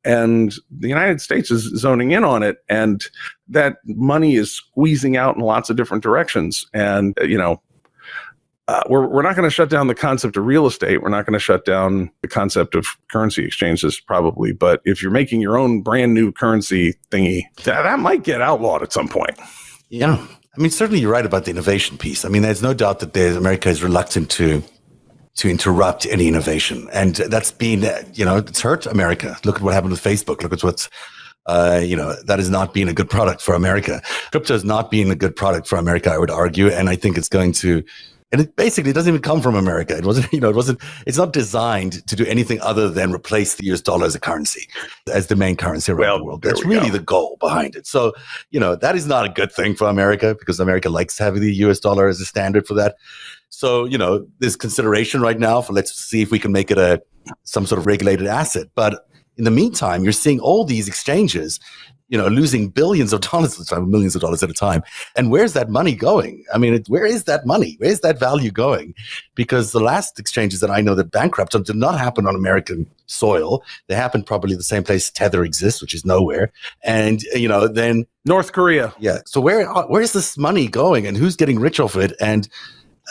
And the United States is zoning in on it. And that money is squeezing out in lots of different directions. And, we're not going to shut down the concept of real estate. We're not going to shut down the concept of currency exchanges, probably. But if you're making your own brand new currency thingy, that might get outlawed at some point. Yeah. I mean, certainly you're right about the innovation piece. I mean, there's no doubt that America is reluctant to interrupt any innovation. And that's been, it's hurt America. Look at what happened with Facebook. Look at what's, that has not been a good product for America. Crypto has not been a good product for America, I would argue. And I think it's going to, and it basically doesn't even come from America. It wasn't, it's not designed to do anything other than replace the US dollar as a currency, as the main currency around the world. That's really the goal behind it. So, that is not a good thing for America, because America likes having the US dollar as a standard for that. So, there's consideration right now for, let's see if we can make it some sort of regulated asset. But in the meantime, you're seeing all these exchanges, losing billions of dollars at a time, millions of dollars at a time. And where's that money going? I mean, where is that money? Where's that value going? Because the last exchanges that I know that bankrupted did not happen on American soil. They happened probably the same place Tether exists, which is nowhere. And, then North Korea. Yeah. So where's this money going, and who's getting rich off it? And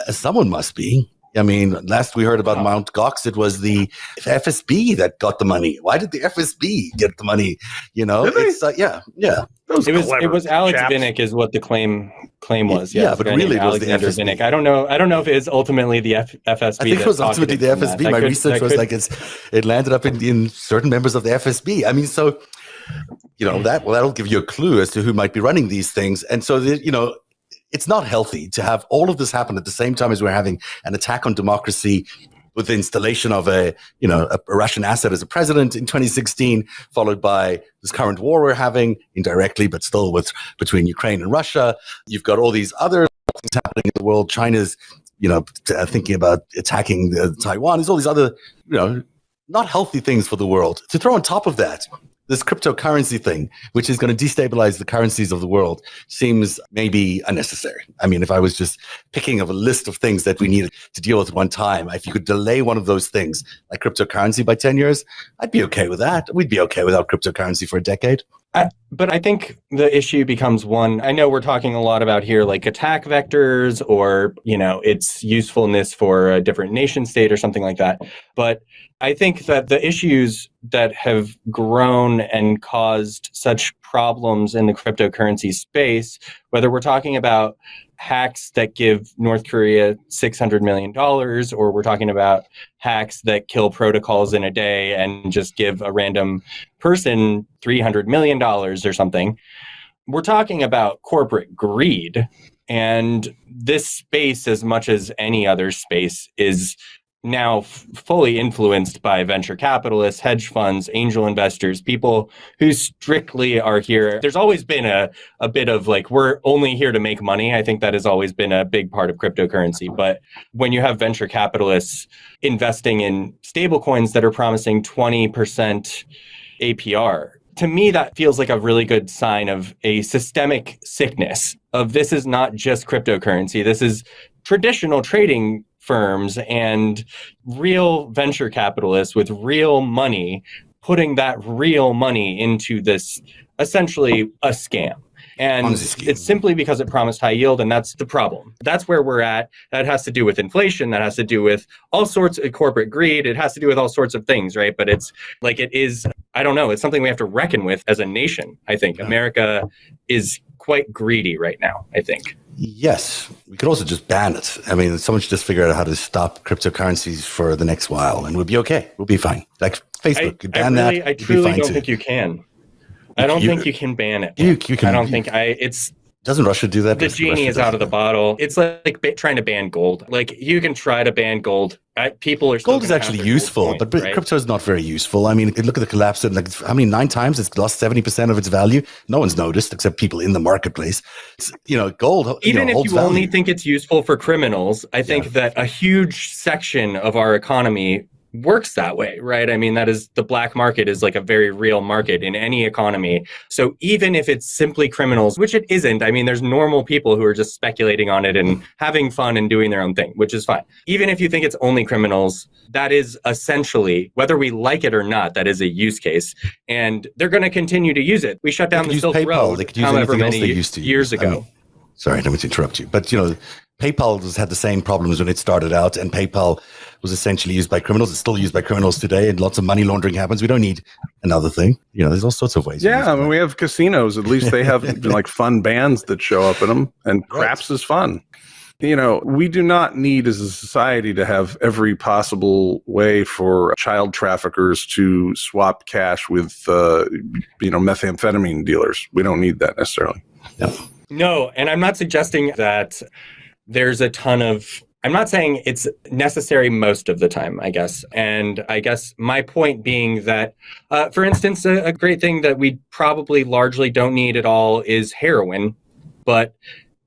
someone must be. I mean, last we heard about Mt. Gox, it was the FSB that got the money. Why did the FSB get the money? It's yeah. It was Alex Vinnick is what the claim was. Yeah, but really it was the FSB. Vinnick. I don't know if it's ultimately the FSB. I think it was ultimately the FSB. My research was it landed up in certain members of the FSB. I mean, so that'll give you a clue as to who might be running these things. And so it's not healthy to have all of this happen at the same time as we're having an attack on democracy with the installation of a Russian asset as a president in 2016, followed by this current war we're having indirectly, but still between Ukraine and Russia. You've got all these other things happening in the world. China's, thinking about attacking Taiwan. There's all these other, not healthy things for the world. To throw on top of that, this cryptocurrency thing, which is going to destabilize the currencies of the world, seems maybe unnecessary. I mean, if I was just picking of a list of things that we needed to deal with at one time, if you could delay one of those things, like cryptocurrency by 10 years, I'd be okay with that. We'd be okay without cryptocurrency for a decade. But I think the issue becomes one, I know we're talking a lot about here, like attack vectors or, its usefulness for a different nation state or something like that. But I think that the issues that have grown and caused such problems in the cryptocurrency space, whether we're talking about hacks that give North Korea $600 million, or we're talking about hacks that kill protocols in a day and just give a random person $300 million or something, we're talking about corporate greed. And this space, as much as any other space, is now fully influenced by venture capitalists, hedge funds, angel investors, people who strictly are here. There's always been a bit of like, we're only here to make money. I think that has always been a big part of cryptocurrency. But when you have venture capitalists investing in stablecoins that are promising 20% APR, to me, that feels like a really good sign of a systemic sickness of this is not just cryptocurrency. This is traditional trading firms and real venture capitalists with real money, putting that real money into this essentially a scam. And it's simply because it promised high yield, and that's the problem. That's where we're at. That has to do with inflation. That has to do with all sorts of corporate greed. It has to do with all sorts of things, right? But it's like it is, I don't know, it's something we have to reckon with as a nation, I think. America is quite greedy right now, I think. Yes. We could also just ban it. I mean, someone should just figure out how to stop cryptocurrencies for the next while, and we'll be okay. We'll be fine. Like Facebook, could ban that. I truly don't think you can. I don't think you can ban it. You can. I don't think it's. Doesn't Russia do that? The genie is out of the bottle. It's like trying to ban gold. Like you can try to ban gold. People are. Gold is actually useful, but right? Crypto is not very useful. I mean, look at the collapse. Like, how many 9 times it's lost 70% of its value? No one's noticed except people in the marketplace. It's, gold. Even if holds you value. only think it's useful for criminals, I think that a huge section of our economy works that way, right? I mean, that is, the black market is like a very real market in any economy. So even if it's simply criminals, which it isn't, I mean, there's normal people who are just speculating on it and having fun and doing their own thing, which is fine. Even if you think it's only criminals, that is essentially, whether we like it or not, that is a use case. And they're going to continue to use it. We shut down the Silk Road however many years ago. I mean, sorry, I don't mean to interrupt you, but PayPal has had the same problems when it started out, and PayPal was essentially used by criminals. It's still used by criminals today, and lots of money laundering happens. We don't need another thing. There's all sorts of ways. Yeah, I mean, we have casinos. At least they have like fun bands that show up in them, and craps is fun. We do not need as a society to have every possible way for child traffickers to swap cash with, methamphetamine dealers. We don't need that necessarily. No, and I'm not suggesting that there's a ton of, I'm not saying it's necessary most of the time, I guess. And I guess my point being that, for instance, a great thing that we probably largely don't need at all is heroin. But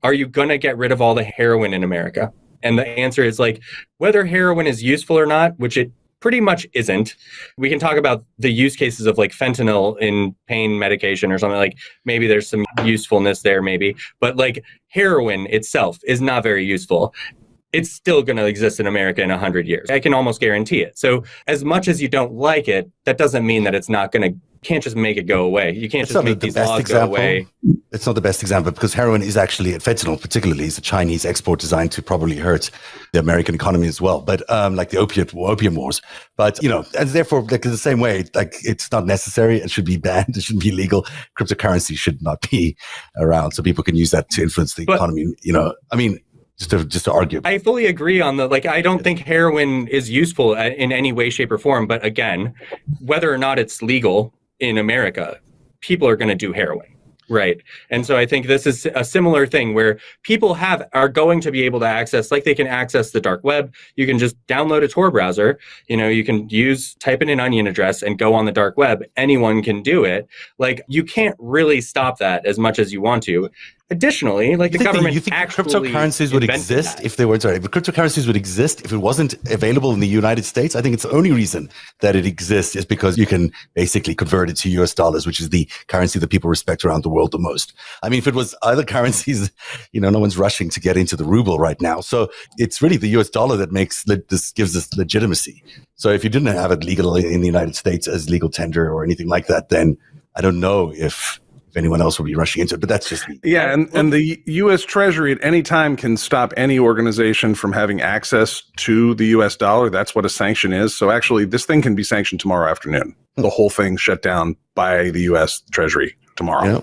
are you going to get rid of all the heroin in America? And the answer is like, whether heroin is useful or not, which it pretty much isn't. We can talk about the use cases of like fentanyl in pain medication or something, like maybe there's some usefulness there maybe, but like heroin itself is not very useful. It's still going to exist in America in 100 years. I can almost guarantee it. So as much as you don't like it, that doesn't mean that it's not going to, can't just make it go away. You can't just make these laws go away. It's not the best example because heroin is actually, fentanyl particularly, is a Chinese export designed to probably hurt the American economy as well. But like the opium wars. But, and therefore, like in the same way, like it's not necessary. It should be banned. It shouldn't be legal. Cryptocurrency should not be around so people can use that to influence the economy. I mean, just to argue. I fully agree on I don't think heroin is useful in any way, shape, or form. But again, whether or not it's legal in America, people are going to do heroin. Right. And so I think this is a similar thing where people are going to be able to access, like they can access the dark web. You can just download a Tor browser. You can type in an onion address and go on the dark web. Anyone can do it. Like, you can't really stop that as much as you want to. Additionally, like, the government you think actually cryptocurrencies would exist if they were, sorry, but cryptocurrencies would exist if it wasn't available in the United States? I think it's the only reason that it exists is because you can basically convert it to US dollars, which is the currency that people respect around the world the most. I mean, if it was other currencies, no one's rushing to get into the ruble right now. So it's really the US dollar that gives us legitimacy. So if you didn't have it legal in the United States as legal tender or anything like that, then I don't know if anyone else will be rushing into it, but that's just me. Yeah, and the U.S. Treasury at any time can stop any organization from having access to the U.S. dollar. That's what a sanction is. So actually, this thing can be sanctioned tomorrow afternoon. The whole thing shut down by the U.S. Treasury tomorrow.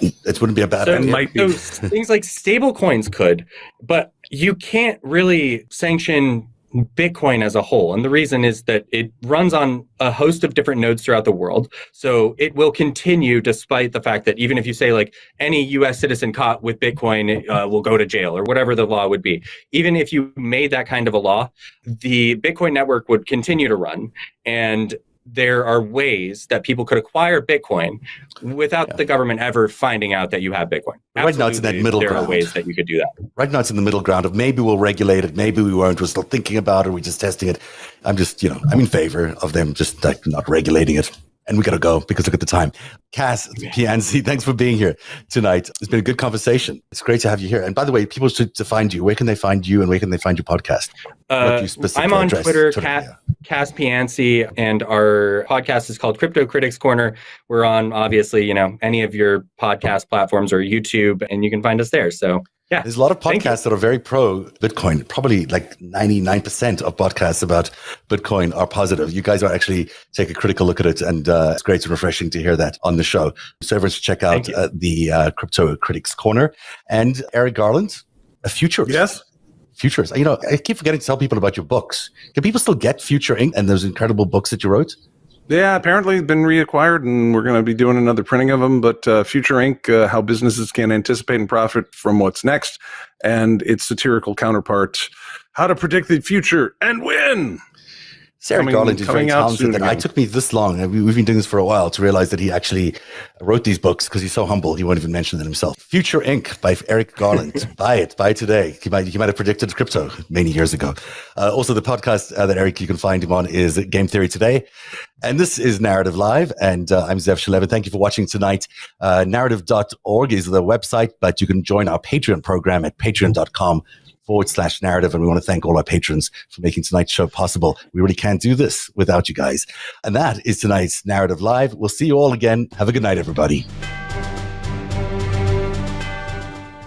It wouldn't be a bad idea. So things like stable coins could, but you can't really sanction Bitcoin as a whole. And the reason is that it runs on a host of different nodes throughout the world. So it will continue despite the fact that even if you say, like, any US citizen caught with Bitcoin will go to jail or whatever the law would be. Even if you made that kind of a law, the Bitcoin network would continue to run. And there are ways that people could acquire Bitcoin without the government ever finding out that you have Bitcoin. Absolutely. Right now, it's in that middle ground. There are ways that you could do that. Right now, it's in the middle ground of maybe we'll regulate it, maybe we won't. We're still thinking about it. We're just testing it. I'm in favor of them just not regulating it. And we got to go because look at the time. Kaz Piansi, thanks for being here tonight. It's been a good conversation. It's great to have you here. And by the way, people should to find you. Where can they find you and where can they find your podcast? I'm on Twitter, Kaz Piansi, and our podcast is called Crypto Critics Corner. We're on, obviously, any of your podcast platforms or YouTube, and you can find us there. So, yeah. There's a lot of podcasts that are very pro Bitcoin. Probably like 99% of podcasts about Bitcoin are positive. You guys are actually take a critical look at it, and it's great and refreshing to hear that on the show. So everyone should check out the Crypto Critics Corner. And Eric Garland, a futurist. Yes. Futurist. I keep forgetting to tell people about your books. Can people still get Future Inc. and those incredible books that you wrote? Yeah, apparently it's been reacquired, and we're going to be doing another printing of them. But Future Inc., how businesses can anticipate and profit from what's next, and its satirical counterpart, How to Predict the Future and Win. Sarah Garland is very talented. It took me this long, we've been doing this for a while, to realize that he actually wrote these books because he's so humble, he won't even mention them himself. Future Inc. by Eric Garland. Buy it today. He might have predicted crypto many years ago. Also, the podcast that Eric, you can find him on, is Game Theory Today. And this is Narrative Live, and I'm Zev Shalev. Thank you for watching tonight. Narrative.org is the website, but you can join our Patreon program at patreon.com/narrative. And we want to thank all our patrons for making tonight's show possible. We really can't do this without you guys. And that is tonight's Narrative Live. We'll see you all again. Have a good night, everybody.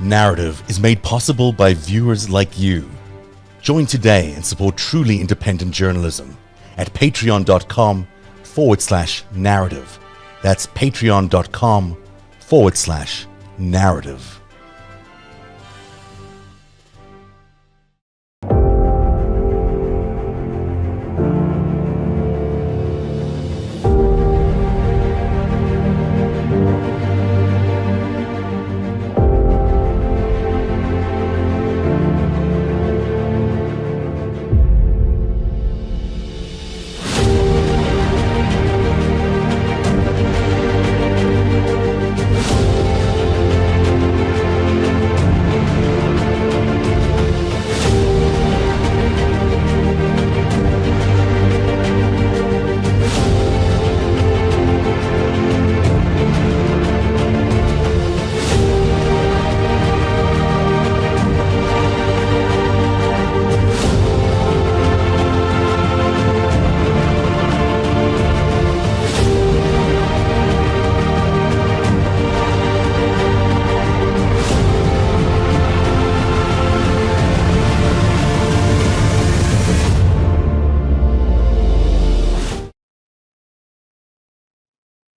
Narrative is made possible by viewers like you. Join today and support truly independent journalism at patreon.com/narrative. That's patreon.com/narrative.